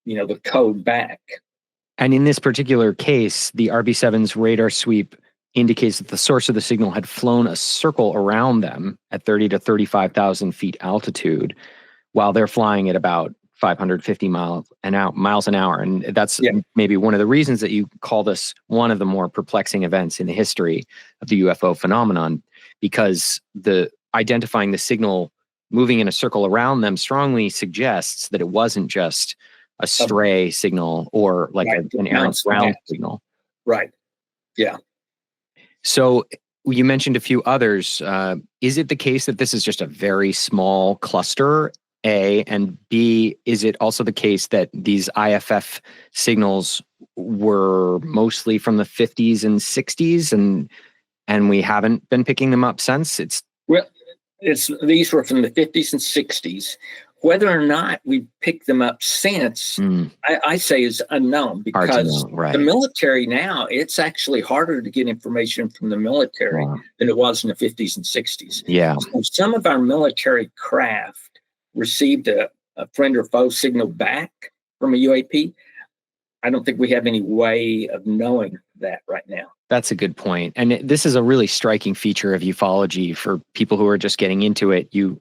the code back. And in this particular case, the RB-7's radar sweep indicates that the source of the signal had flown a circle around them at 30 to 35,000 feet altitude while they're flying at about 550 miles an hour. And that's maybe one of the reasons that you call this one of the more perplexing events in the history of the UFO phenomenon, because the identifying the signal moving in a circle around them strongly suggests that it wasn't just a stray signal or like an errant ground signal. Right. Yeah. So you mentioned a few others. Is it the case that this is just a very small cluster, A, and B, is it also the case that these IFF signals were mostly from the 50s and 60s and we haven't been picking them up since? These were from the 50s and 60s. Whether or not we picked them up since, I say is unknown, because the military now, it's actually harder to get information from the military than it was in the 50s and 60s. Yeah. So some of our military craft received a friend or foe signal back from a UAP. I don't think we have any way of knowing that right now. That's a good point. And this is a really striking feature of ufology for people who are just getting into it. You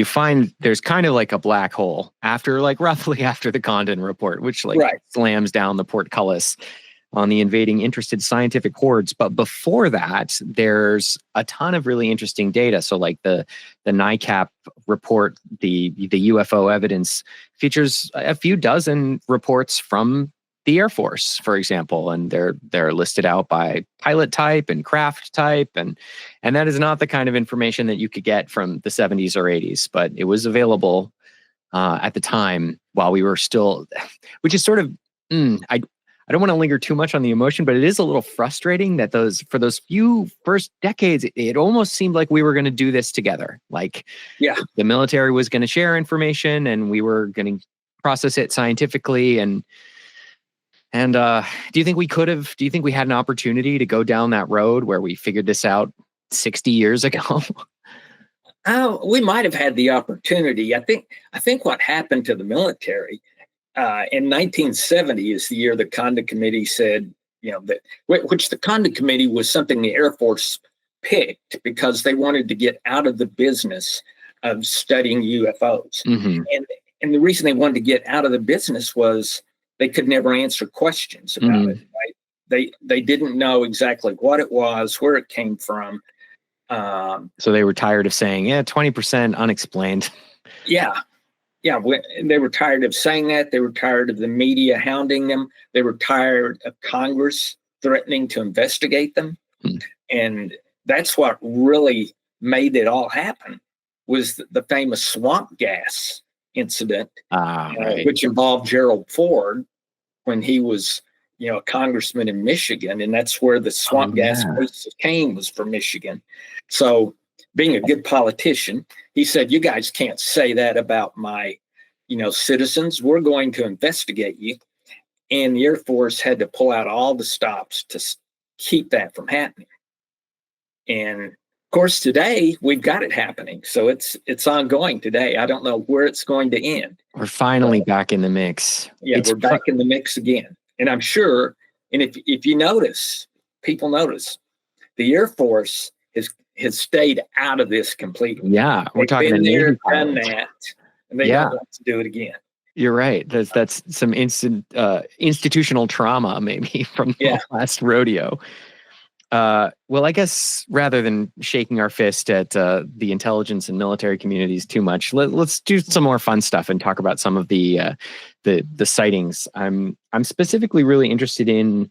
find there's kind of like a black hole roughly after the Condon report, which slams down the portcullis on the invading interested scientific hordes. But before that, there's a ton of really interesting data. So like the NICAP report, the UFO evidence features a few dozen reports from the Air Force, for example, and they're listed out by pilot type and craft type, and that is not the kind of information that you could get from the 70s or 80s, but it was available at the time while we were still, which is sort of, I don't want to linger too much on the emotion, but it is a little frustrating that for those few first decades, it almost seemed like we were going to do this together. Like, the military was going to share information and we were going to process it scientifically. And do you think we had an opportunity to go down that road where we figured this out 60 years ago? We might have had the opportunity. I think what happened to the military in 1970 is the year the Condon Committee said, which the Condon Committee was something the Air Force picked because they wanted to get out of the business of studying UFOs. Mm-hmm. And the reason they wanted to get out of the business was they could never answer questions about it, right? They didn't know exactly what it was, where it came from. So they were tired of saying, 20% unexplained. Yeah. They were tired of saying that. They were tired of the media hounding them. They were tired of Congress threatening to investigate them. And that's what really made it all happen, was the famous swamp gas incident, which involved Gerald Ford when he was, a congressman in Michigan, and that's where the swamp gas came, was from Michigan. So, being a good politician, he said, "You guys can't say that about my, citizens. We're going to investigate you." And the Air Force had to pull out all the stops to keep that from happening. And of course, today we've got it happening, so it's ongoing today. I don't know where it's going to end. We're finally back in the mix. We're back in the mix again, and I'm sure. And if you notice, people notice, the Air Force has stayed out of this completely. Yeah, we're talking been there, done that, and they don't want to do it again. You're right. That's some institutional trauma, maybe from the last rodeo. Well, I guess rather than shaking our fist at the intelligence and military communities too much, let's do some more fun stuff and talk about some of the sightings. I'm specifically really interested in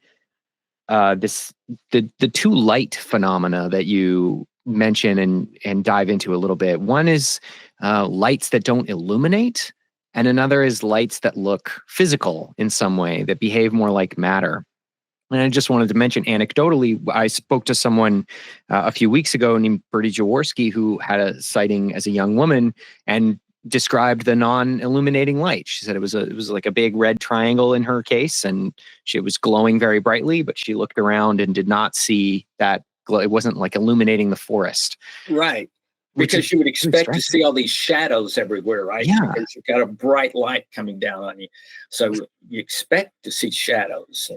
the two light phenomena that you mention and dive into a little bit. One is lights that don't illuminate, and another is lights that look physical in some way, that behave more like matter. And I just wanted to mention anecdotally, I spoke to someone a few weeks ago named Bertie Jaworski, who had a sighting as a young woman and described the non-illuminating light. She said it was like a big red triangle in her case, and it was glowing very brightly, but she looked around and did not see that glow. It wasn't like illuminating the forest. Right. Because you would expect to see all these shadows everywhere, right? Yeah. Because you've got a bright light coming down on you. So you expect to see shadows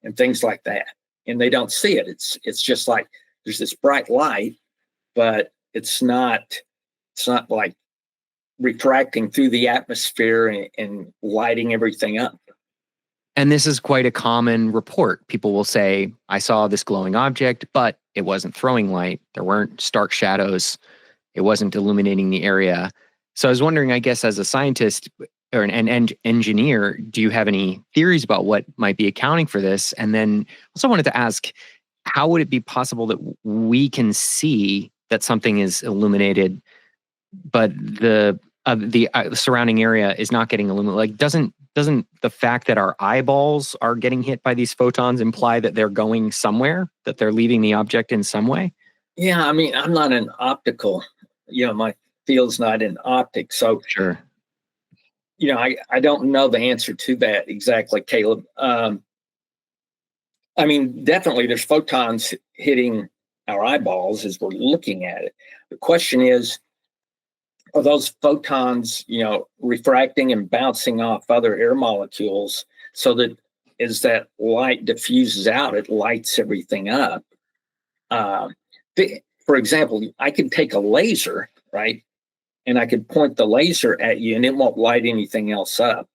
and things like that. And they don't see it. It's just like there's this bright light, but it's not like refracting through the atmosphere and lighting everything up. And this is quite a common report. People will say, I saw this glowing object, but it wasn't throwing light. There weren't stark shadows. It wasn't illuminating the area. So I was wondering, I guess, as a scientist or an engineer, do you have any theories about what might be accounting for this? And then also wanted to ask, how would it be possible that we can see that something is illuminated, but the surrounding area is not getting illuminated? Like, doesn't the fact that our eyeballs are getting hit by these photons imply that they're going somewhere, that they're leaving the object in some way? Yeah, I mean, I'm not an optical, my field's not in optics. So, Sure. I don't know the answer to that exactly, Caleb. I mean, definitely there's photons hitting our eyeballs as we're looking at it. The question is, are those photons, refracting and bouncing off other air molecules so that as that light diffuses out, it lights everything up? For example, I could take a laser, right? And I could point the laser at you and it won't light anything else up.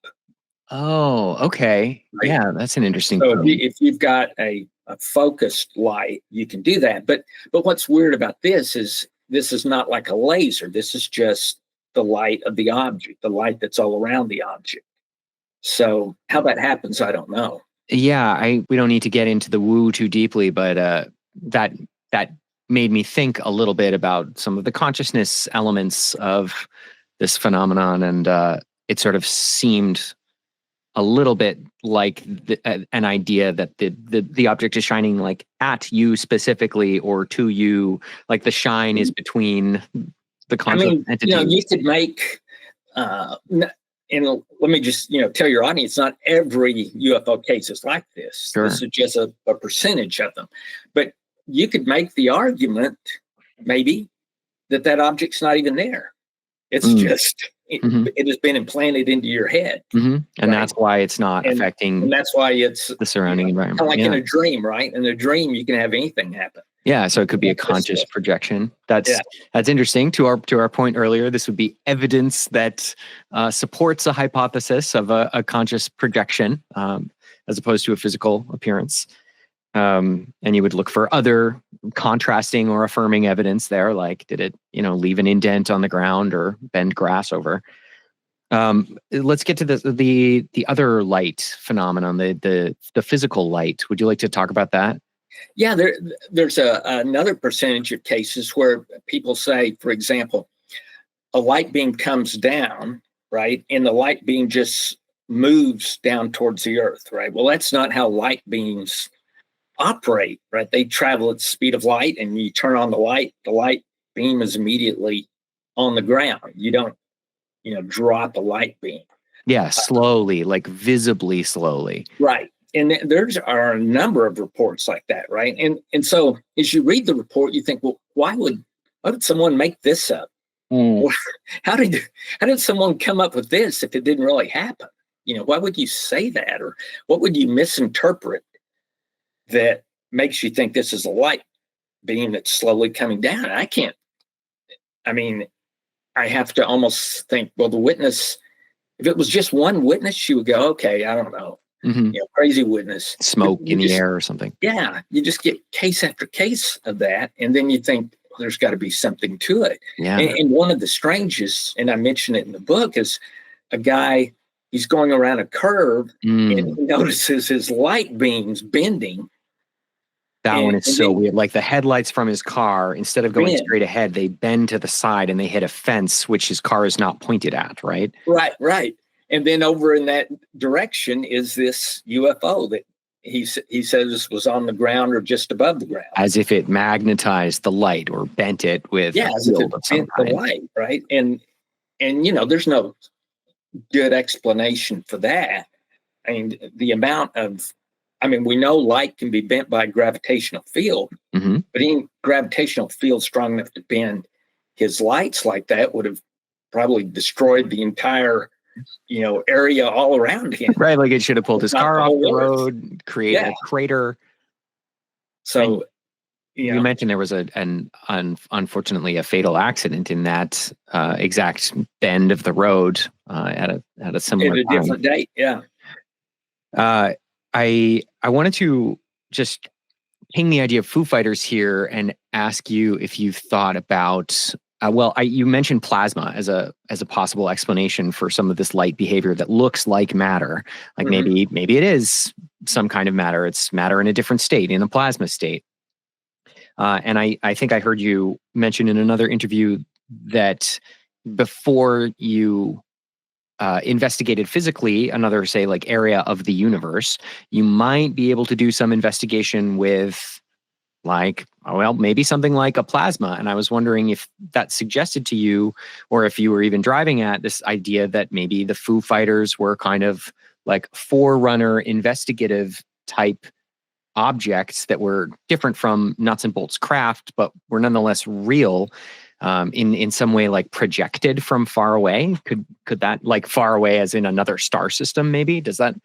Oh, okay. Right? Yeah, that's an interesting point. If you've got a focused light, you can do that. But what's weird about this is not like a laser. This is just the light of the object, the light that's all around the object. So how that happens, I don't know. Yeah, we don't need to get into the woo too deeply, but that made me think a little bit about some of the consciousness elements of this phenomenon, and it sort of seemed a little bit like an idea that the object is shining like at you specifically or to you, like the shine is between the concept entity. You could make and let me just tell your audience, not every UFO case is like this. Sure. This is just a percentage of them, but you could make the argument maybe that object's not even there. It's just it has been implanted into your head, and that's why it's not affecting. And that's why it's the surrounding environment. Kind of like in a dream, right? In a dream, you can have anything happen. Yeah, so it could be a conscious projection. That's interesting. To our point earlier, this would be evidence that supports a hypothesis of a conscious projection as opposed to a physical appearance. And you would look for other contrasting or affirming evidence there, like did it, leave an indent on the ground or bend grass over? Let's get to the other light phenomenon, the physical light. Would you like to talk about that? Yeah, there's another percentage of cases where people say, for example, a light beam comes down, right, and the light beam just moves down towards the earth, right? Well, that's not how light beams operate, right? They travel at the speed of light, and you turn on the light beam is immediately on the ground. You don't, drop a light beam. Yeah, slowly, like visibly slowly. Right. And there's are a number of reports like that, right? And so as you read the report, you think, well, why would someone make this up? How did someone come up with this if it didn't really happen? Why would you say that, or what would you misinterpret that makes you think this is a light beam that's slowly coming down? I have to almost think, well, the witness, if it was just one witness, she would go, okay, I don't know. Hmm. crazy witness. Smoke You in the just- air or something. Yeah, you just get case after case of that, and then you think, well, there's got to be something to it. Yeah. And one of the strangest, and I mentioned it in the book, is a guy. He's going around a curve, and he notices his light beams bending. That one is so then weird. Like the headlights from his car, instead of going bend. straight ahead, they bend to the side and they hit a fence, which his car is not pointed at, right? Right. And then over in that direction is this UFO that he says was on the ground or just above the ground. As if it magnetized the light or bent it with a as if field it of some bent the kind. light, right? And there's no good explanation for that. I mean, the amount of, we know light can be bent by a gravitational field, Mm-hmm. but any gravitational field strong enough to bend his lights like that would have probably destroyed the entire, area all around him. Right, like it should have pulled his Not car the off whole the Earth. road, created a crater. So, You mentioned there was unfortunately a fatal accident in that exact bend of the road at a similar at a time. different date. Yeah. I wanted to just ping the idea of Foo Fighters here and ask you if you've thought about. You mentioned plasma as a possible explanation for some of this light behavior that looks like matter. Like maybe it is some kind of matter. It's matter in a different state, in a plasma state. And I think I heard you mention in another interview that before you investigated physically another, say, like area of the universe, you might be able to do some investigation with, like, maybe something like a plasma. And I was wondering if that suggested to you, or if you were even driving at this idea that maybe the Foo Fighters were kind of like forerunner investigative type objects that were different from nuts and bolts craft, but were nonetheless real, in some way, like projected from far away. Could that, like far away as in another star system, maybe? Does that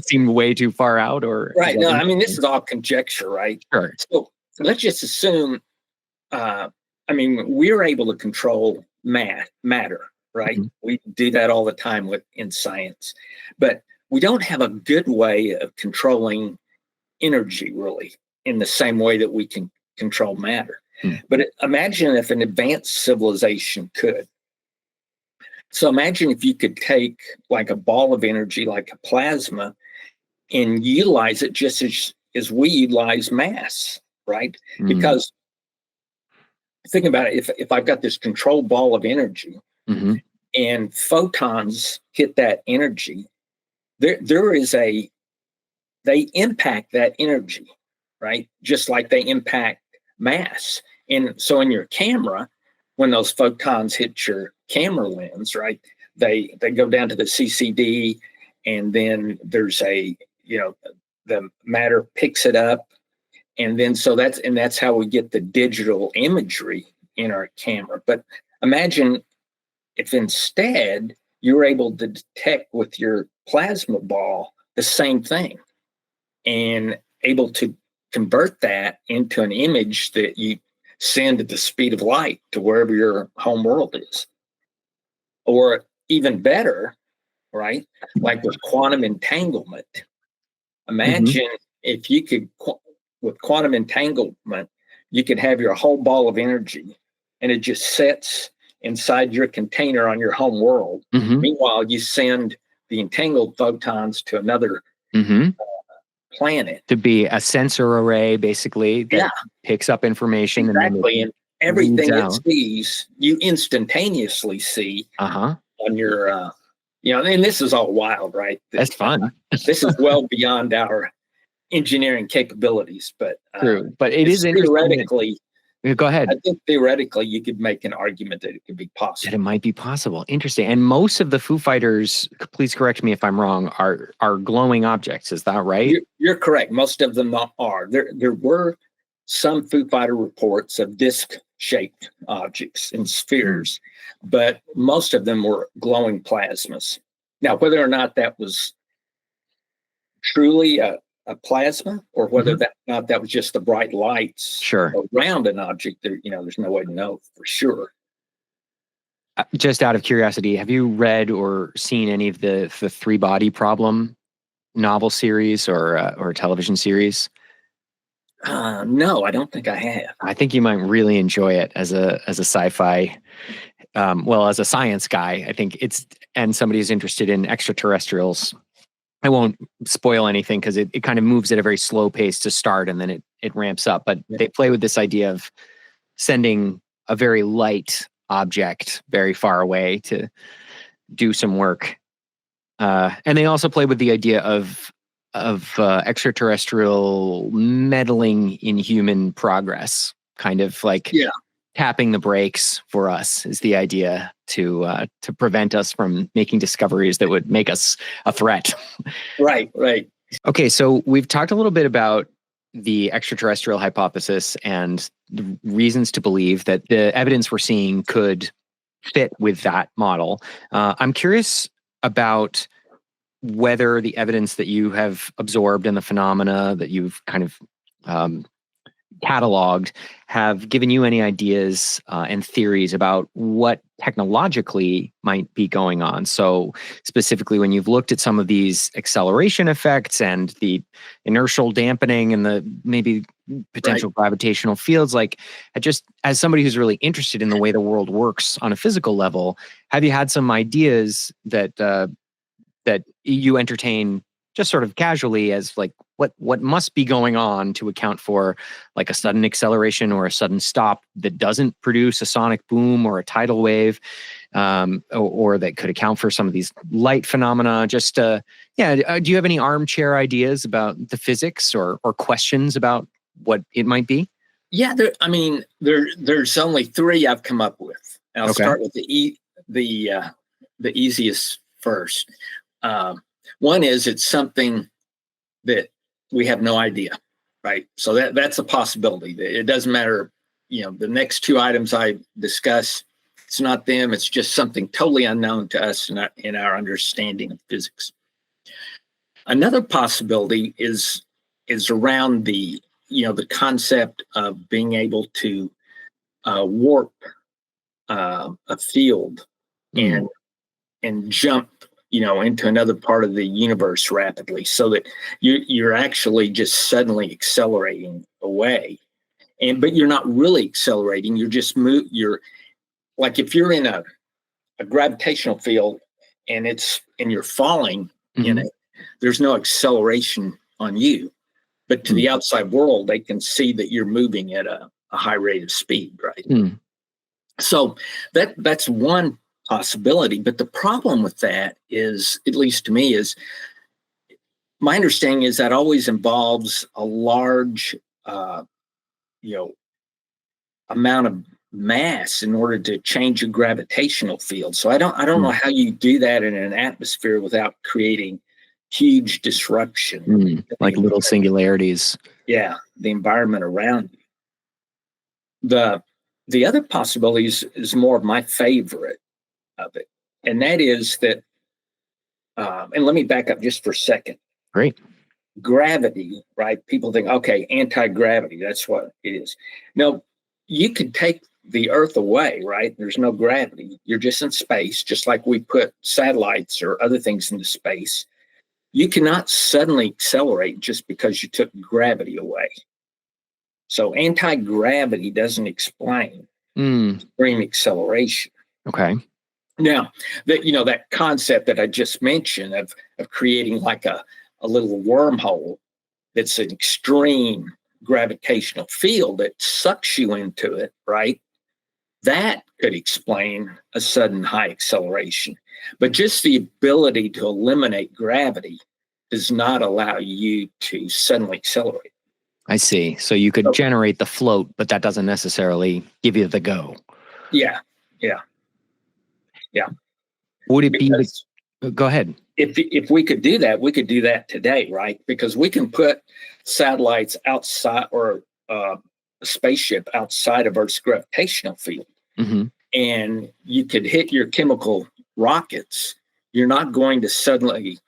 seem way too far out? Or right? No, this is all conjecture, right? Sure. So let's just assume, we're able to control matter, right? Mm-hmm. We do that all the time in science, but we don't have a good way of controlling energy, really, in the same way that we can control matter. But imagine if an advanced civilization could. So imagine if you could take like a ball of energy, like a plasma, and utilize it just as we utilize mass, right? Because think about it, if I've got this controlled ball of energy and photons hit that energy, they impact that energy, right? Just like they impact mass. And so in your camera, when those photons hit your camera lens, right, they go down to the CCD, and then there's the matter picks it up, and then that's how we get the digital imagery in our camera. But imagine if instead you're able to detect with your plasma ball the same thing, and able to convert that into an image that you send at the speed of light to wherever your home world is. Or even better, right? Like with quantum entanglement. Imagine if you could, with quantum entanglement, you could have your whole ball of energy and it just sits inside your container on your home world. Meanwhile, you send the entangled photons to another planet. To be a sensor array, basically, that picks up information. Exactly. And everything it sees, you instantaneously see on your, and this is all wild, right? That's fun. This is well beyond our engineering capabilities, but true. But it is theoretically. Go ahead. I think theoretically you could make an argument that it could be possible. That it might be possible. Interesting. And most of the Foo Fighters, please correct me if I'm wrong, are glowing objects. Is that right? You're correct. Most of them are. There were some Foo Fighter reports of disc-shaped objects and spheres, but most of them were glowing plasmas. Now, whether or not that was truly a plasma, or whether that was just the bright lights around an object, there's no way to know for sure. Just out of curiosity, have you read or seen any of the three body problem novel series or a television series? No, I don't think I have. I think you might really enjoy it as a sci-fi. As a science guy, I think and somebody who's interested in extraterrestrials. I won't spoil anything because it kind of moves at a very slow pace to start, and then it ramps up. But they play with this idea of sending a very light object very far away to do some work. And they also play with the idea of extraterrestrial meddling in human progress, kind of like tapping the brakes for us is the idea to prevent us from making discoveries that would make us a threat. Right. Okay, so we've talked a little bit about the extraterrestrial hypothesis and the reasons to believe that the evidence we're seeing could fit with that model. I'm curious about whether the evidence that you have absorbed and the phenomena that you've kind of cataloged have given you any ideas and theories about what technologically might be going on. So specifically, when you've looked at some of these acceleration effects and the inertial dampening and the maybe potential gravitational fields, like just as somebody who's really interested in the way the world works on a physical level, have you had some ideas that that you entertain just sort of casually as like what must be going on to account for like a sudden acceleration or a sudden stop that doesn't produce a sonic boom or a tidal wave, or that could account for some of these light phenomena? Just do you have any armchair ideas about the physics or questions about what it might be? Yeah, there's only three I've come up with. And I'll start with the easiest first. One is it's something that we have no idea, right? So that's a possibility. It doesn't matter, the next two items I discuss, it's not them. It's just something totally unknown to us in our understanding of physics. Another possibility is around the concept of being able to warp a field and jump into another part of the universe rapidly, so that you're actually just suddenly accelerating away, but you're not really accelerating. You're just you're like, if you're in a gravitational field and you're falling in it, there's no acceleration on you, but to the outside world, they can see that you're moving at a high rate of speed, right? So that's one possibility. But the problem with that is, at least to me, is my understanding is that always involves a large, amount of mass in order to change a gravitational field. So I don't know how you do that in an atmosphere without creating huge disruption, like little singularities. Yeah, the environment around you. The other possibility is more of my favorite of it, and that is that, and let me back up just for a second. Great. Gravity, right? People think, okay, anti-gravity, that's what it is. No, you could take the Earth away, right? There's no gravity. You're just in space, just like we put satellites or other things into space. You cannot suddenly accelerate just because you took gravity away. So anti-gravity doesn't explain extreme acceleration. Okay. Now, that concept that I just mentioned of creating like a little wormhole that's an extreme gravitational field that sucks you into it, right? That could explain a sudden high acceleration. But just the ability to eliminate gravity does not allow you to suddenly accelerate. I see. So you could generate the float, but that doesn't necessarily give you the go. Yeah. Would it be? Go ahead. If we could do that, we could do that today, right? Because we can put satellites outside, or a spaceship outside of Earth's gravitational field, and you could hit your chemical rockets. You're not going to suddenly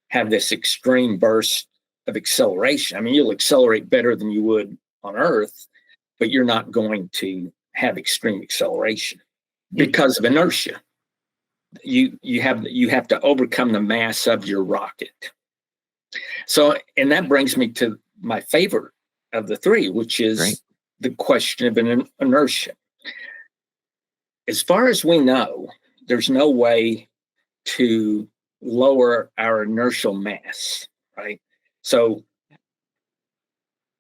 have this extreme burst of acceleration. I mean, you'll accelerate better than you would on Earth, but you're not going to have extreme acceleration because of inertia. You have to overcome the mass of your rocket. So, and that brings me to my favorite of the three, which is Great. the question of an inertia. As far as we know, there's no way to lower our inertial mass, right? So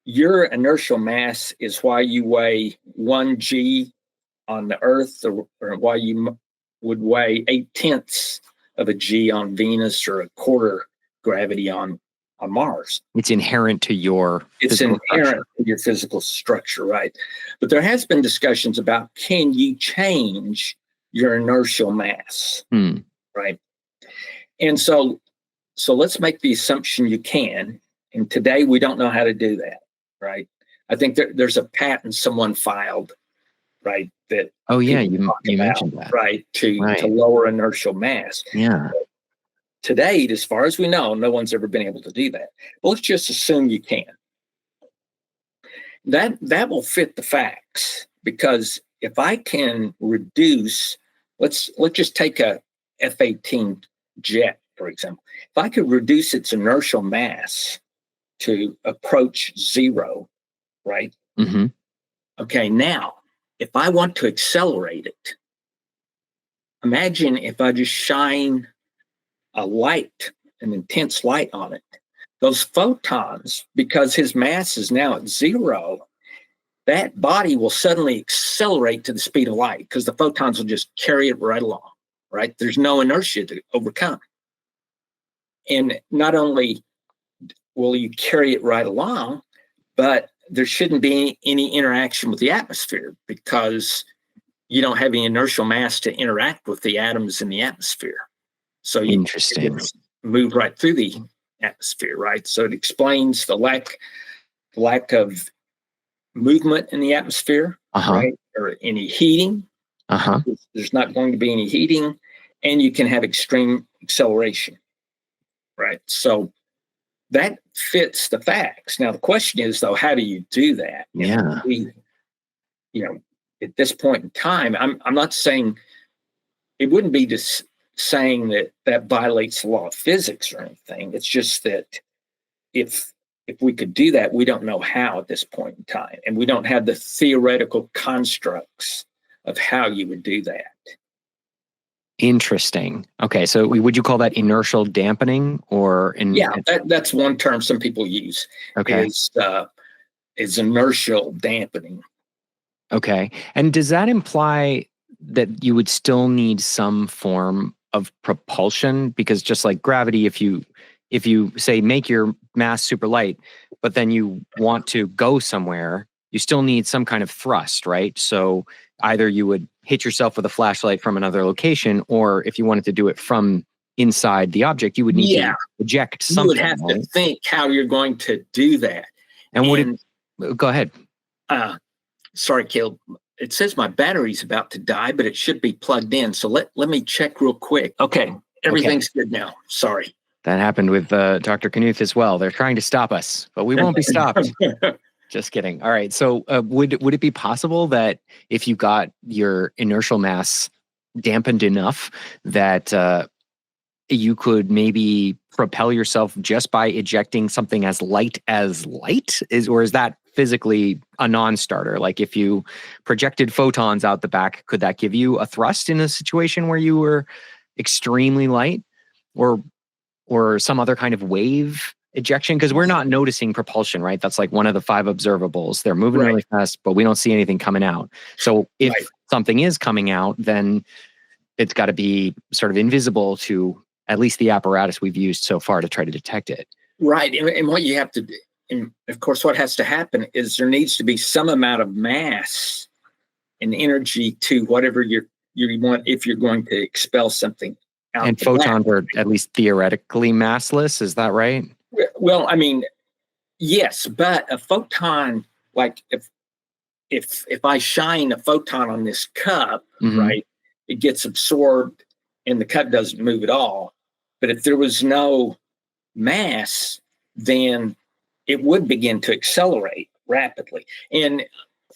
your inertial mass is why you weigh 1 g on the Earth, or why you would weigh 8/10 of a g on Venus, or a quarter gravity on Mars. It's inherent to your It's physical inherent structure. to your physical structure, right? But there has been discussions about, can you change your inertial mass, right? And so let's make the assumption you can. And today we don't know how to do that, right? I think there's a patent someone filed, right? That Oh yeah, people talk you about, mentioned that. right? To Right. lower inertial mass. Yeah. To date, as far as we know, no one's ever been able to do that. But let's just assume you can. That will fit the facts, because if I can reduce, let's just take a F-18 jet, for example. If I could reduce its inertial mass to approach zero, right? Mm-hmm. Okay, now, if I want to accelerate it, imagine if I just shine a light, an intense light on it. Those photons, because his mass is now at zero, that body will suddenly accelerate to the speed of light, because the photons will just carry it right along, right? There's no inertia to overcome. And not only will you carry it right along, but there shouldn't be any interaction with the atmosphere, because you don't have any inertial mass to interact with the atoms in the atmosphere. So you just move right through the atmosphere, right? So it explains the lack of movement in the atmosphere, right? Or any heating. There's not going to be any heating, and you can have extreme acceleration, right? So that fits the facts. Now the question is, though, how do you do that? Yeah. At this point in time, I'm not saying, it wouldn't be just saying that violates the law of physics or anything. It's just that if we could do that, we don't know how at this point in time, and we don't have the theoretical constructs of how you would do that. Interesting. Okay, so would you call that inertial dampening, or that's one term some people use. Okay, is inertial dampening. Okay, and does that imply that you would still need some form of propulsion? Because just like gravity, if you say make your mass super light, but then you want to go somewhere, you still need some kind of thrust, right? So either you would hit yourself with a flashlight from another location, or if you wanted to do it from inside the object, you would need to eject something. You would have to think how you're going to do that. And go ahead. Sorry, Caleb. It says my battery's about to die, but it should be plugged in. So let me check real quick. Okay, everything's good now. Sorry. That happened with Dr. Knuth as well. They're trying to stop us, but we won't be stopped. Just kidding. All right. So would it be possible that if you got your inertial mass dampened enough that you could maybe propel yourself just by ejecting something as light? Or is that physically a non-starter? Like if you projected photons out the back, could that give you a thrust in a situation where you were extremely light, or some other kind of wave ejection? Because we're not noticing propulsion, right? That's like one of the 5 observables. They're moving really fast, but we don't see anything coming out. So if something is coming out, then it's got to be sort of invisible to at least the apparatus we've used so far to try to detect it. Right. And what you have to do, and of course, what has to happen is there needs to be some amount of mass and energy to whatever you want, if you're going to expel something out. And photons are at least theoretically massless. Is that right? Well, I mean, yes, but a photon, like if I shine a photon on this cup, right, it gets absorbed and the cup doesn't move at all. But if there was no mass, then it would begin to accelerate rapidly. And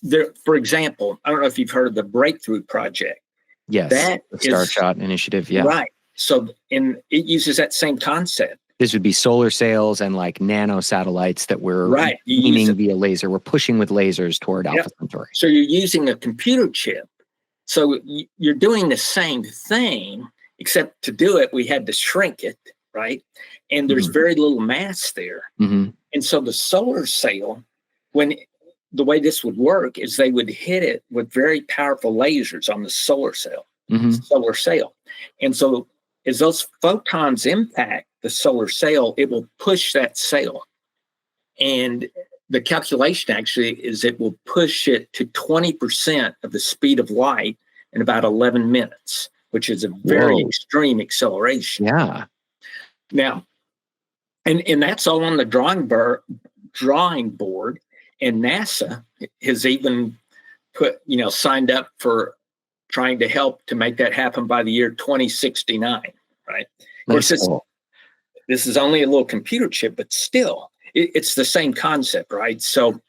there, for example, I don't know if you've heard of the Breakthrough Project. Yes, the Starshot Initiative. Yeah, right. So, it uses that same concept. This would be solar sails and like nano satellites that we're Right. beaming via laser. We're pushing with lasers toward Alpha Centauri. So you're using a computer chip. So you're doing the same thing, except to do it, we had to shrink it, right? And there's very little mass there. And so the solar sail, the way this would work is they would hit it with very powerful lasers on the solar sail. And so as those photons impact the solar sail, it will push that sail. And the calculation actually is it will push it to 20% of the speed of light in about 11 minutes, which is a very extreme acceleration. Yeah. Now, and that's all on the drawing board. And NASA has even signed up for trying to help to make that happen by the year 2069, right? Of course, this is only a little computer chip, but still, it's the same concept, right? So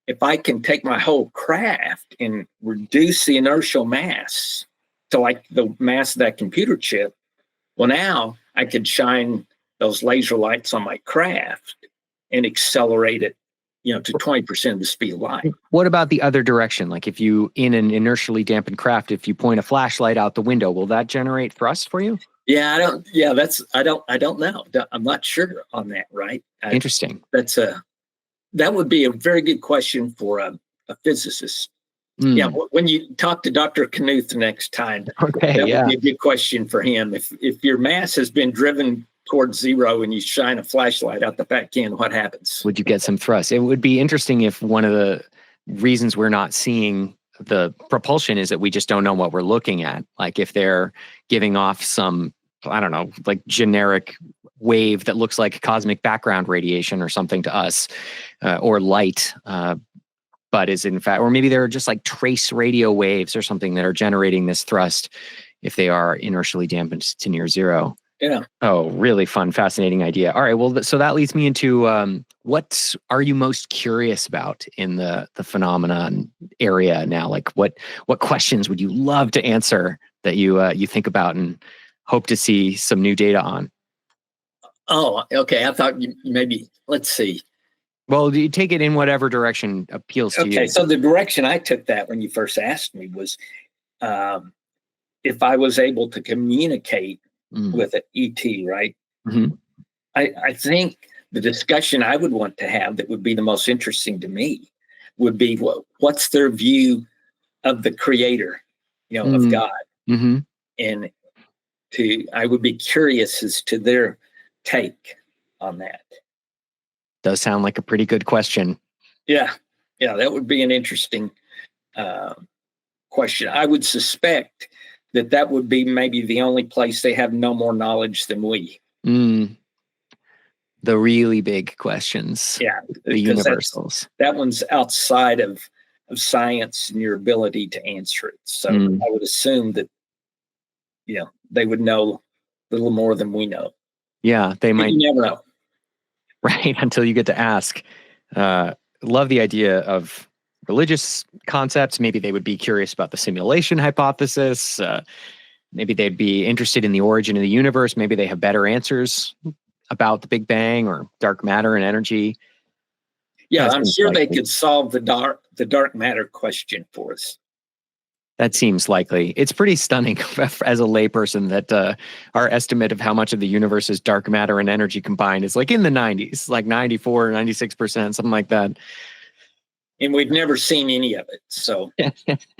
if I can take my whole craft and reduce the inertial mass to like the mass of that computer chip, well, now I could shine those laser lights on my craft and accelerate it, to 20% of the speed of light. What about the other direction? Like if you, in an inertially dampened craft, if you point a flashlight out the window, will that generate thrust for you? Yeah, I don't know. I'm not sure on that, right? Interesting. That would be a very good question for a physicist. Yeah, when you talk to Dr. Knuth next time, that would be a good question for him. If your mass has been driven towards zero and you shine a flashlight out the back end, what happens? Would you get some thrust? It would be interesting if one of the reasons we're not seeing the propulsion is that we just don't know what we're looking at. Like if they're giving off some, I don't know, like generic wave that looks like cosmic background radiation or something to us, or light, but is in fact, or maybe they're just like trace radio waves or something that are generating this thrust if they are inertially dampened to near zero. Yeah. Oh, really fun, fascinating idea. All right. Well, so that leads me into what are you most curious about in the phenomenon area now? Like what questions would you love to answer that you think about and hope to see some new data on? Oh, okay. I thought you maybe, let's see. Well, you take it in whatever direction appeals to you. Okay. So the direction I took that when you first asked me was if I was able to communicate with an ET, right? I think the discussion I would want to have that would be the most interesting to me would be what's their view of the creator, of God. And I would be curious as to their take on that. Does sound like a pretty good question. Yeah, that would be an interesting question. I would suspect that would be maybe the only place they have no more knowledge than we. The really big questions. Yeah. The universals. That one's outside of science and your ability to answer it. So I would assume that, they would know a little more than we know. Yeah, they might. You never know. Right, until you get to ask. Love the idea of religious concepts. Maybe they would be curious about the simulation hypothesis. Maybe they'd be interested in the origin of the universe. Maybe they have better answers about the Big Bang or dark matter and energy. Yeah, I'm sure they could solve the dark matter question for us. That seems likely. It's pretty stunning as a layperson that our estimate of how much of the universe is dark matter and energy combined is like in the 90s, like 94, 96%, something like that. And we've never seen any of it. So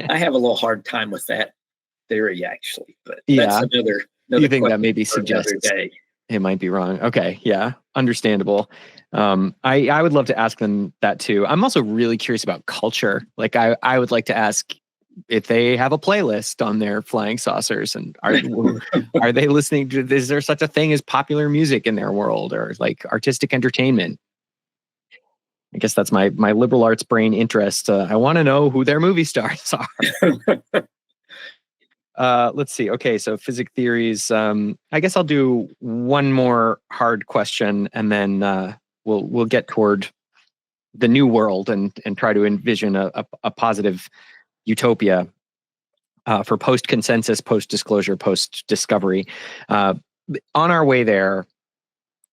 I have a little hard time with that theory, actually. But that's another you think that maybe suggests it might be wrong. Okay. Yeah. Understandable. I would love to ask them that too. I'm also really curious about culture. Like I would like to ask if they have a playlist on their flying saucers, and are they listening to, is there such a thing as popular music in their world or like artistic entertainment? I guess that's my liberal arts brain interest. I want to know who their movie stars are. Let's see. Okay, so physics theories. I guess I'll do one more hard question, and then we'll get toward the new world and try to envision a positive utopia for post-consensus, post-disclosure, post-discovery. On our way there,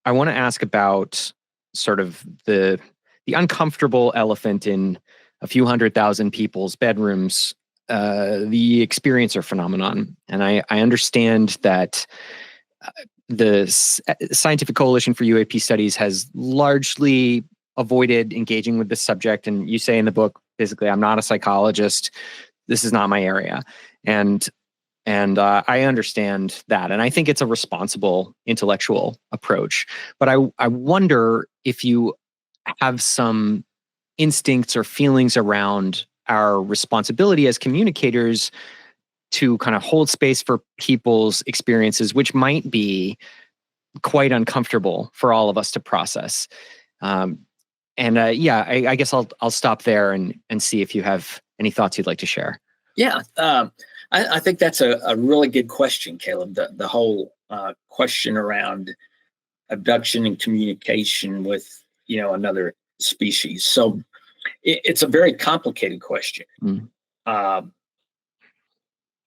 I want to ask about sort of the uncomfortable elephant in a few 100,000 people's bedrooms, the experiencer phenomenon. And I understand that the Scientific Coalition for UAP Studies has largely avoided engaging with this subject. And you say in the book, basically, I'm not a psychologist. This is not my area. And I understand that. And I think it's a responsible intellectual approach. But I wonder if you have some instincts or feelings around our responsibility as communicators to kind of hold space for people's experiences, which might be quite uncomfortable for all of us to process. I guess I'll stop there and see if you have any thoughts you'd like to share. Yeah, I think that's a really good question, Caleb. The whole question around abduction and communication with another species. So it's a very complicated question. And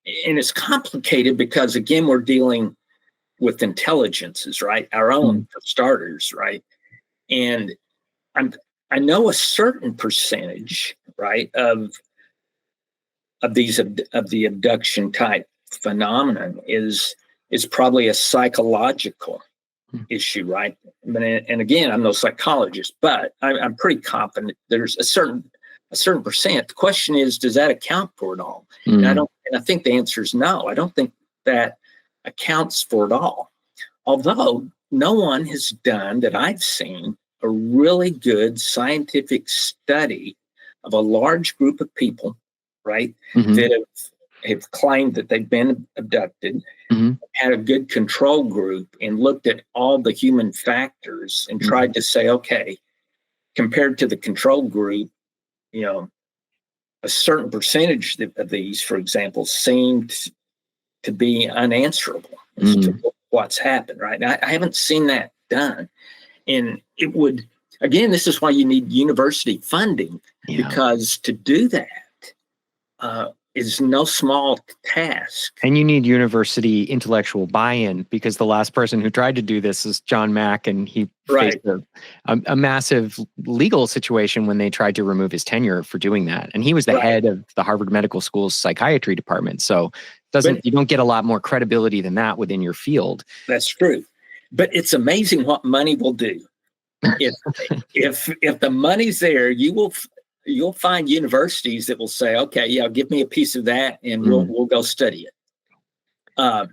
it's complicated because, again, we're dealing with intelligences, right? Our own, for starters, right? And I know a certain percentage, right, of the abduction type phenomenon is probably a psychological issue, right? And again, I'm no psychologist, but I'm pretty confident there's a certain percent. The question is, does that account for it all? And I think the answer is no. I don't think that accounts for it all. Although no one has done, that I've seen, a really good scientific study of a large group of people, right, that have claimed that they've been abducted, had a good control group, and looked at all the human factors and tried to say, okay, compared to the control group, a certain percentage of these, for example, seemed to be unanswerable as to what's happened, right? Now, I haven't seen that done. And it would, again, this is why you need university funding, because to do that is no small task. And you need university intellectual buy-in, because the last person who tried to do this is John Mack, and he faced a massive legal situation when they tried to remove his tenure for doing that. And he was the head of the Harvard Medical School's psychiatry department. So you don't get a lot more credibility than that within your field. That's true. But it's amazing what money will do. If the money's there, you'll find universities that will say, okay, yeah, give me a piece of that and we'll go study it.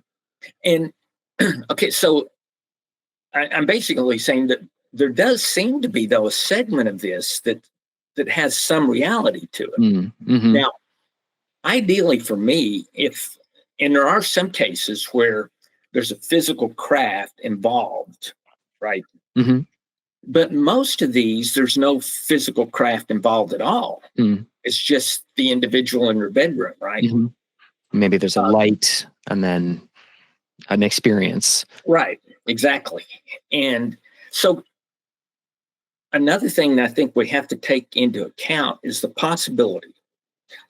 Okay, so I'm basically saying that there does seem to be, though, a segment of this that has some reality to it. Now, ideally for me, and there are some cases where there's a physical craft involved, right? But most of these, there's no physical craft involved at all. It's just the individual in their bedroom, right? Maybe there's a light and then an experience. Right, exactly. And so another thing that I think we have to take into account is the possibility.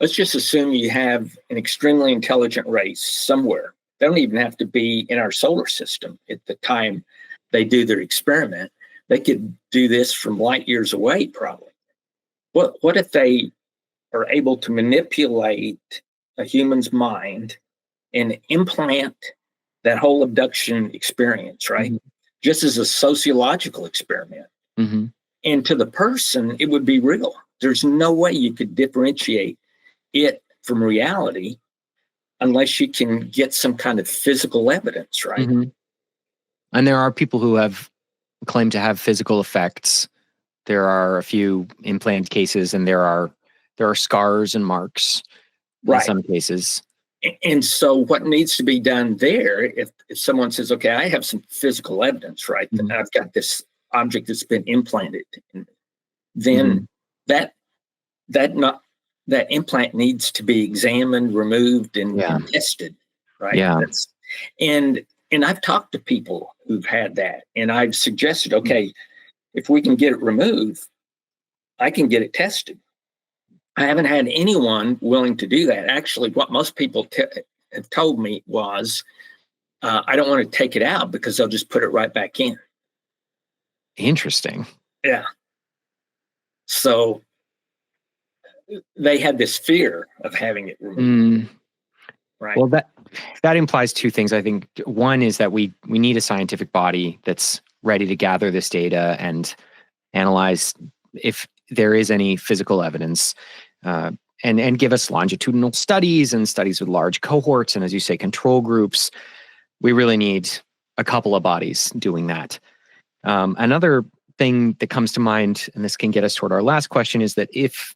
Let's just assume you have an extremely intelligent race somewhere. They don't even have to be in our solar system at the time they do their experiment. They could do this from light years away, probably. What if they are able to manipulate a human's mind and implant that whole abduction experience, right? Just as a sociological experiment. And to the person, it would be real. There's no way you could differentiate it from reality unless you can get some kind of physical evidence, right? And there are people who have claimed to have physical effects. There are a few implant cases, and there are scars and marks in some cases. And so what needs to be done there, if someone says, okay, I have some physical evidence, right? And I've got this object that's been implanted, then that implant needs to be examined, removed, and tested, right? And I've talked to people who've had that, and I've suggested, okay, if we can get it removed, I can get it tested. I haven't had anyone willing to do that. Actually, what most people have told me was, I don't want to take it out because they'll just put it right back in. Interesting. Yeah. So they had this fear of having it removed. Right. Well, that implies two things. I think one is that we need a scientific body that's ready to gather this data and analyze if there is any physical evidence, and give us longitudinal studies and studies with large cohorts and, as you say, control groups. We really need a couple of bodies doing that. Another thing that comes to mind, and this can get us toward our last question, is that if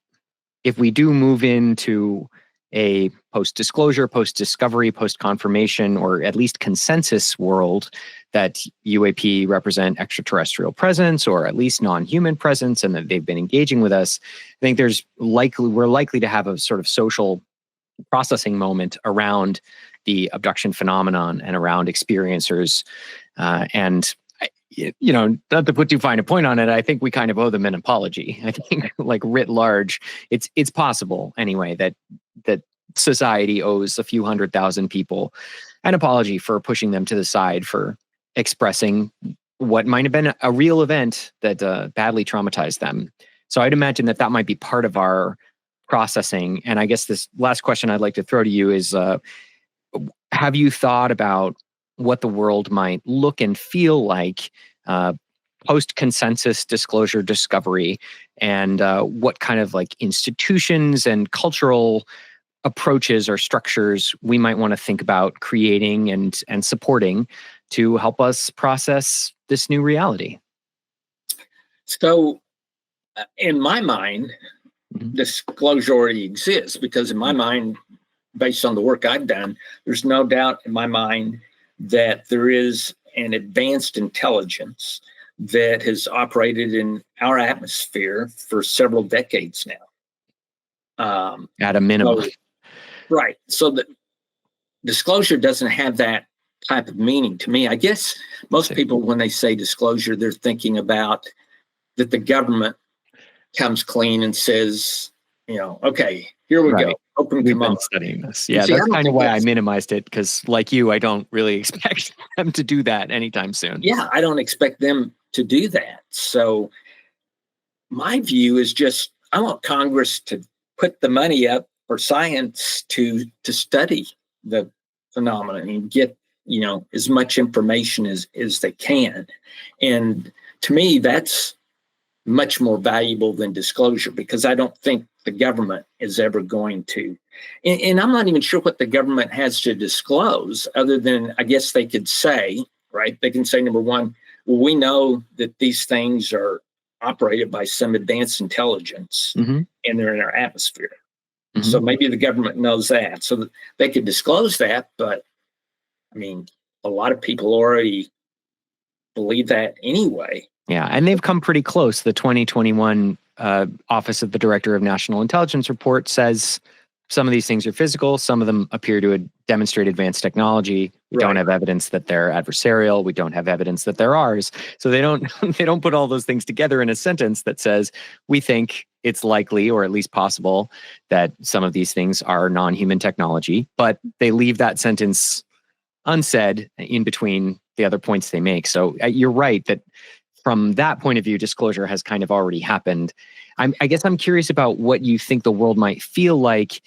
we do move into a post-disclosure, post-discovery, post-confirmation, or at least consensus world that UAP represent extraterrestrial presence or at least non-human presence, and that they've been engaging with us, I think we're likely to have a sort of social processing moment around the abduction phenomenon and around experiencers. And not to put too fine a point on it, I think we kind of owe them an apology. I think, like, writ large, it's possible anyway that society owes a few 100,000 people an apology for pushing them to the side for expressing what might have been a real event that badly traumatized them. So I'd imagine that might be part of our processing. And I guess this last question I'd like to throw to you is, have you thought about what the world might look and feel like post-consensus disclosure discovery, and what kind of like institutions and cultural approaches or structures we might want to think about creating and supporting to help us process this new reality? So in my mind, disclosure already exists, because in my mind, based on the work I've done, there's no doubt in my mind that there is an advanced intelligence that has operated in our atmosphere for several decades now. At a minimum. Right. So the disclosure doesn't have that type of meaning to me. I guess most people, when they say disclosure, they're thinking about that the government comes clean and says, okay, here we go. Open We've been studying this. Yeah, that's kind of why I minimized it, because like you, I don't really expect them to do that anytime soon. Yeah, I don't expect them to do that. So my view is just, I want Congress to put the money up for science to study the phenomenon and get, as much information as they can. And to me, that's much more valuable than disclosure, because I don't think the government is ever going to. And I'm not even sure what the government has to disclose, other than, I guess they could say, right? They can say, number one, well, we know that these things are operated by some advanced intelligence, and they're in our atmosphere. So maybe the government knows that, so that they could disclose that. But I mean, a lot of people already believe that anyway. Yeah, and they've come pretty close. The 2021 Office of the Director of National Intelligence report says some of these things are physical. Some of them appear to demonstrate advanced technology. We don't have evidence that they're adversarial. We don't have evidence that they're ours. So they don't put all those things together in a sentence that says, we think it's likely, or at least possible, that some of these things are non-human technology. But they leave that sentence unsaid in between the other points they make. So you're right that from that point of view, disclosure has kind of already happened. I guess I'm curious about what you think the world might feel like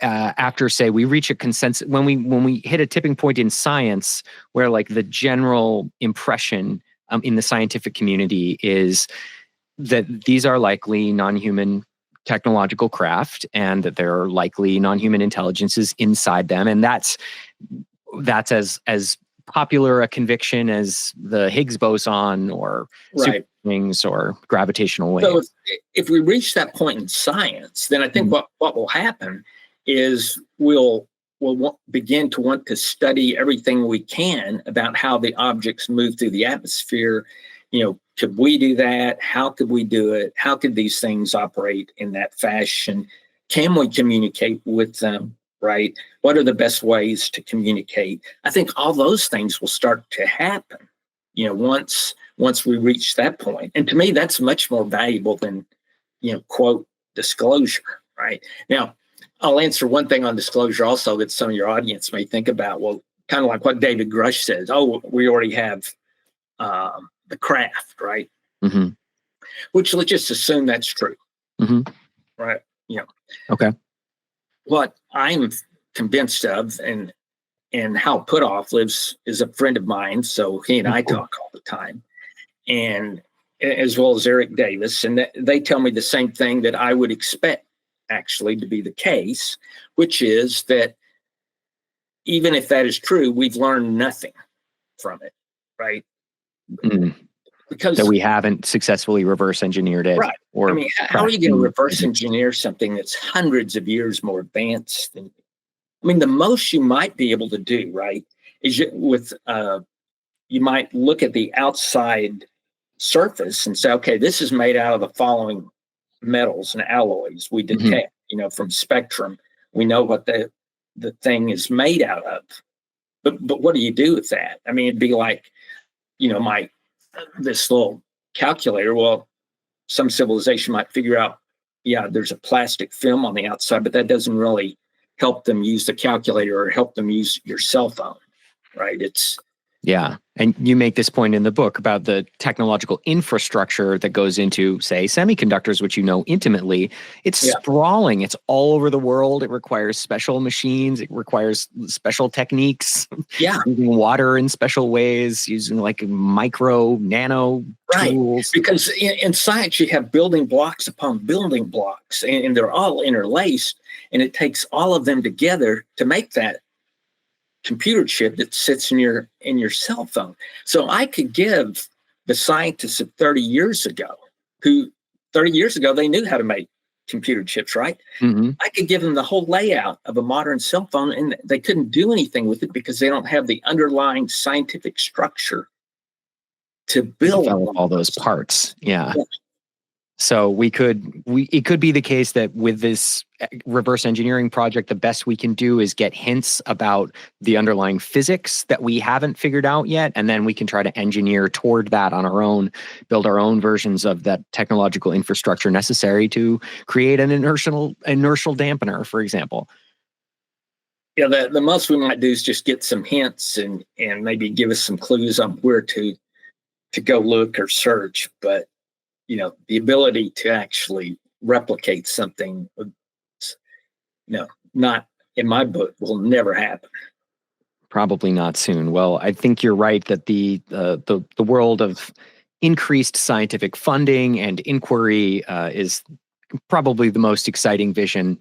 after, say, we reach a consensus, when we hit a tipping point in science, where like the general impression in the scientific community is that these are likely non-human technological craft, and that there are likely non-human intelligences inside them, and that's as popular a conviction as the Higgs boson or super rings or gravitational waves. So if we reach that point in science, then I think what will happen is we'll begin to want to study everything we can about how the objects move through the atmosphere. Could we do that? How could we do it? How could these things operate in that fashion? Can we communicate with them? Right? What are the best ways to communicate? I think all those things will start to happen, once we reach that point. And to me, that's much more valuable than, quote, disclosure, right? Now, I'll answer one thing on disclosure also that some of your audience may think about. Well, kind of like what David Grush says, we already have the craft, right? Mm-hmm. Which let's just assume that's true, Mm-hmm. right? You know, Okay. what I'm convinced of, and Hal Puthoff is a friend of mine, so he and I Cool. talk all the time, and as well as Eric Davis, and they tell me the same thing that I would expect actually to be the case, which is that even if that is true, we've learned nothing from it, right? Mm. Because That we haven't successfully reverse engineered it. right. Or I mean, how are you going to reverse engineer something that's hundreds of years more advanced than? I mean, the most you might be able to do, right, is you might look at the outside surface and say, okay, this is made out of the following metals and alloys we detect, from spectrum. We know what the thing is made out of. But what do you do with that? I mean, it'd be like, this little calculator. Well, some civilization might figure out, yeah, there's a plastic film on the outside, but that doesn't really help them use the calculator or help them use your cell phone, right? Yeah. And you make this point in the book about the technological infrastructure that goes into, say, semiconductors, which you know intimately. It's sprawling. It's all over the world. It requires special machines. It requires special techniques. Yeah. Using water in special ways, using like micro, nano tools. Because in science, you have building blocks upon building blocks, and they're all interlaced. And it takes all of them together to make that computer chip that sits in your cell phone. So I could give the scientists of 30 years ago, who 30 years ago they knew how to make computer chips, right? Mm-hmm. I could give them the whole layout of a modern cell phone, and they couldn't do anything with it because they don't have the underlying scientific structure to build all those parts. Yeah. So it could be the case that with this reverse engineering project, the best we can do is get hints about the underlying physics that we haven't figured out yet. And then we can try to engineer toward that on our own, build our own versions of that technological infrastructure necessary to create an inertial dampener, for example. Yeah, the most we might do is just get some hints and maybe give us some clues on where to go look or search. But the ability to actually replicate something, not in my book, will never happen. Probably not soon. Well, I think you're right that the world of increased scientific funding and inquiry is probably the most exciting vision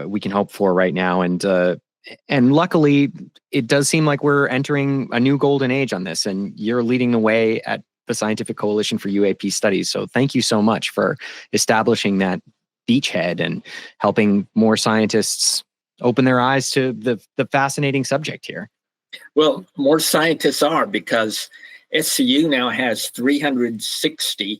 we can hope for right now. And luckily, it does seem like we're entering a new golden age on this, and you're leading the way at the Scientific Coalition for UAP Studies. So thank you so much for establishing that beachhead and helping more scientists open their eyes to the fascinating subject here. Well, more scientists are, because SCU now has 360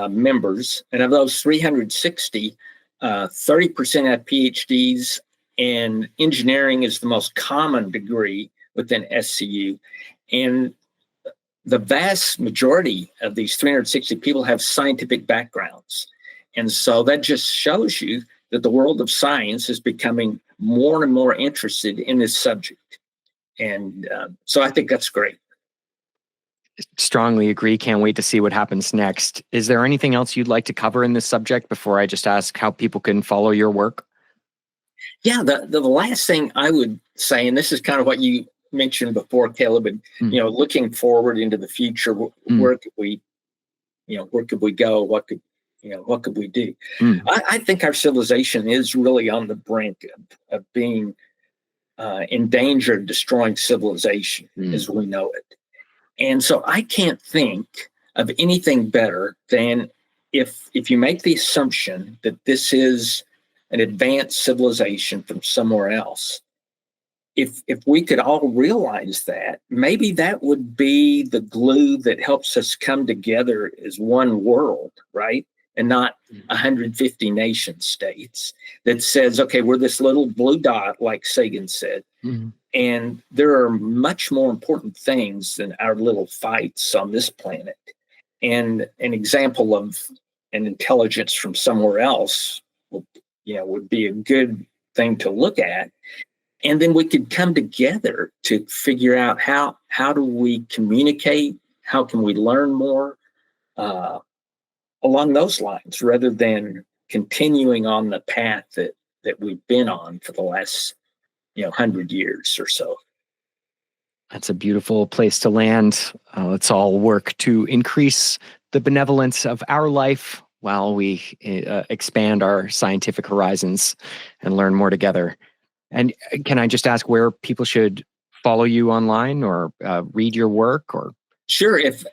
members, and of those 360, 30% have PhDs, and engineering is the most common degree within SCU. And the vast majority of these 360 people have scientific backgrounds. And so that just shows you that the world of science is becoming more and more interested in this subject. And so I think that's great. Strongly agree. Can't wait to see what happens next. Is there anything else you'd like to cover in this subject before I just ask how people can follow your work? Yeah, the last thing I would say, and this is kind of what you mentioned before, Caleb, and looking forward into the future, where could we go? What could we do? I think our civilization is really on the brink of being in danger of destroying civilization as we know it. And so I can't think of anything better than if you make the assumption that this is an advanced civilization from somewhere else. If we could all realize that, maybe that would be the glue that helps us come together as one world, right? And not 150 nation states that says, okay, we're this little blue dot, like Sagan said. And there are much more important things than our little fights on this planet. And an example of an intelligence from somewhere else would be a good thing to look at. And then we could come together to figure out how do we communicate, how can we learn more along those lines, rather than continuing on the path that we've been on for the last 100 years or so. That's a beautiful place to land. Let's all work to increase the benevolence of our life while we expand our scientific horizons and learn more together. And can I just ask where people should follow you online or read your work? Or Sure. If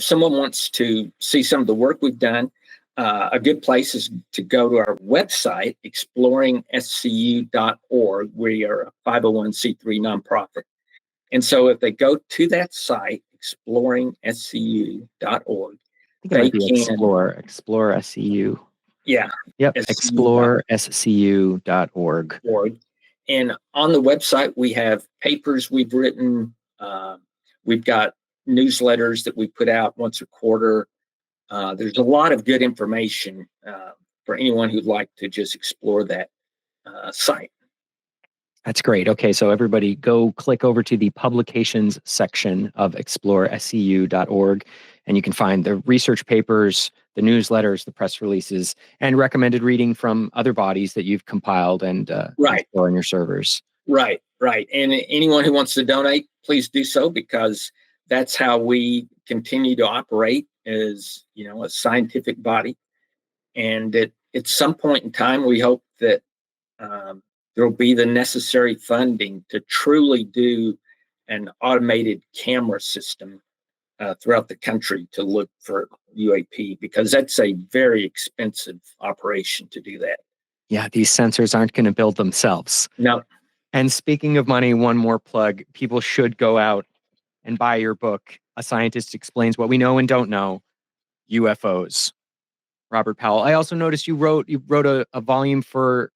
someone wants to see some of the work we've done, a good place is to go to our website, exploringscu.org. We are a 501c3 nonprofit. And so if they go to that site, exploringscu.org, I think it might be Explore SCU. Yeah. Yep. Explorescu.org. And on the website, we have papers we've written. We've got newsletters that we put out once a quarter. There's a lot of good information for anyone who'd like to just explore that site. That's great. Okay, so everybody go click over to the publications section of explorescu.org, and you can find the research papers, the newsletters, the press releases, and recommended reading from other bodies that you've compiled and store on your servers. Right. And anyone who wants to donate, please do so, because that's how we continue to operate as, a scientific body. And at some point in time, we hope that there will be the necessary funding to truly do an automated camera system throughout the country to look for UAP, because that's a very expensive operation to do that. Yeah, these sensors aren't going to build themselves. No. And speaking of money, one more plug. People should go out and buy your book, A Scientist Explains What We Know and Don't Know, UFOs. Robert Powell. I also noticed you wrote a volume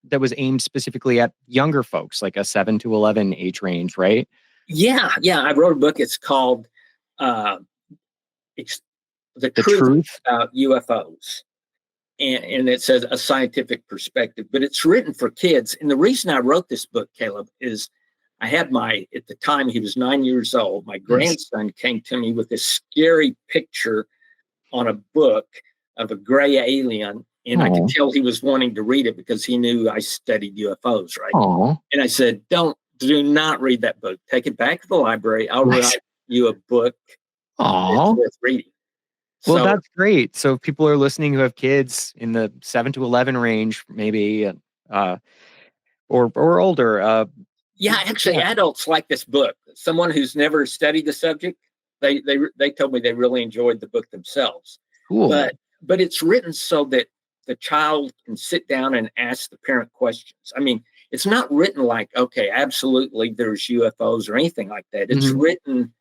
that was aimed specifically at younger folks, like a 7 to 11 age range, right? Yeah. I wrote a book. It's called The Truth About UFOs. And it says A Scientific Perspective, but it's written for kids. And the reason I wrote this book, Caleb, is I had at the time he was 9 years old, my grandson came to me with this scary picture on a book of a gray alien, and I could tell he was wanting to read it because he knew I studied UFOs, right? And I said, do not read that book. Take it back to the library. I'll write you a book that's worth reading. Well, that's great. So if people are listening who have kids in the 7 to 11 range, maybe, or older. Actually, adults like this book. Someone who's never studied the subject, they told me they really enjoyed the book themselves. Cool. But it's written so that the child can sit down and ask the parent questions. I mean, it's not written like, okay, absolutely, there's UFOs or anything like that. It's written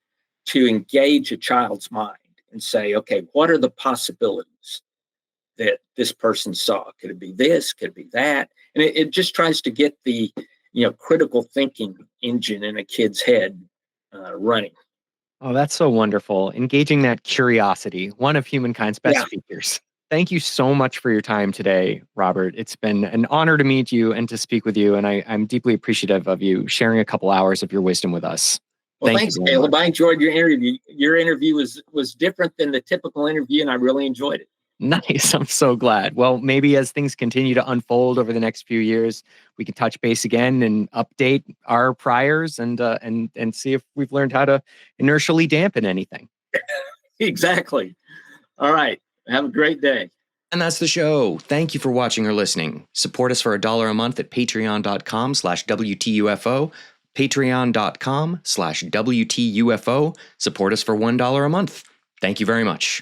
to engage a child's mind and say, okay, what are the possibilities that this person saw? Could it be this? Could it be that? And it just tries to get the critical thinking engine in a kid's head running. Oh, that's so wonderful. Engaging that curiosity, one of humankind's best features. Thank you so much for your time today, Robert. It's been an honor to meet you and to speak with you. And I'm deeply appreciative of you sharing a couple hours of your wisdom with us. Well, thanks, Caleb. I enjoyed your interview. Your interview was different than the typical interview, and I really enjoyed it. Nice. I'm so glad. Well, maybe as things continue to unfold over the next few years, we can touch base again and update our priors and see if we've learned how to inertially dampen anything. Exactly. All right. Have a great day. And that's the show. Thank you for watching or listening. Support us for $1 a month at patreon.com/WTUFO. Patreon.com/WTUFO. Support us for $1 a month. Thank you very much.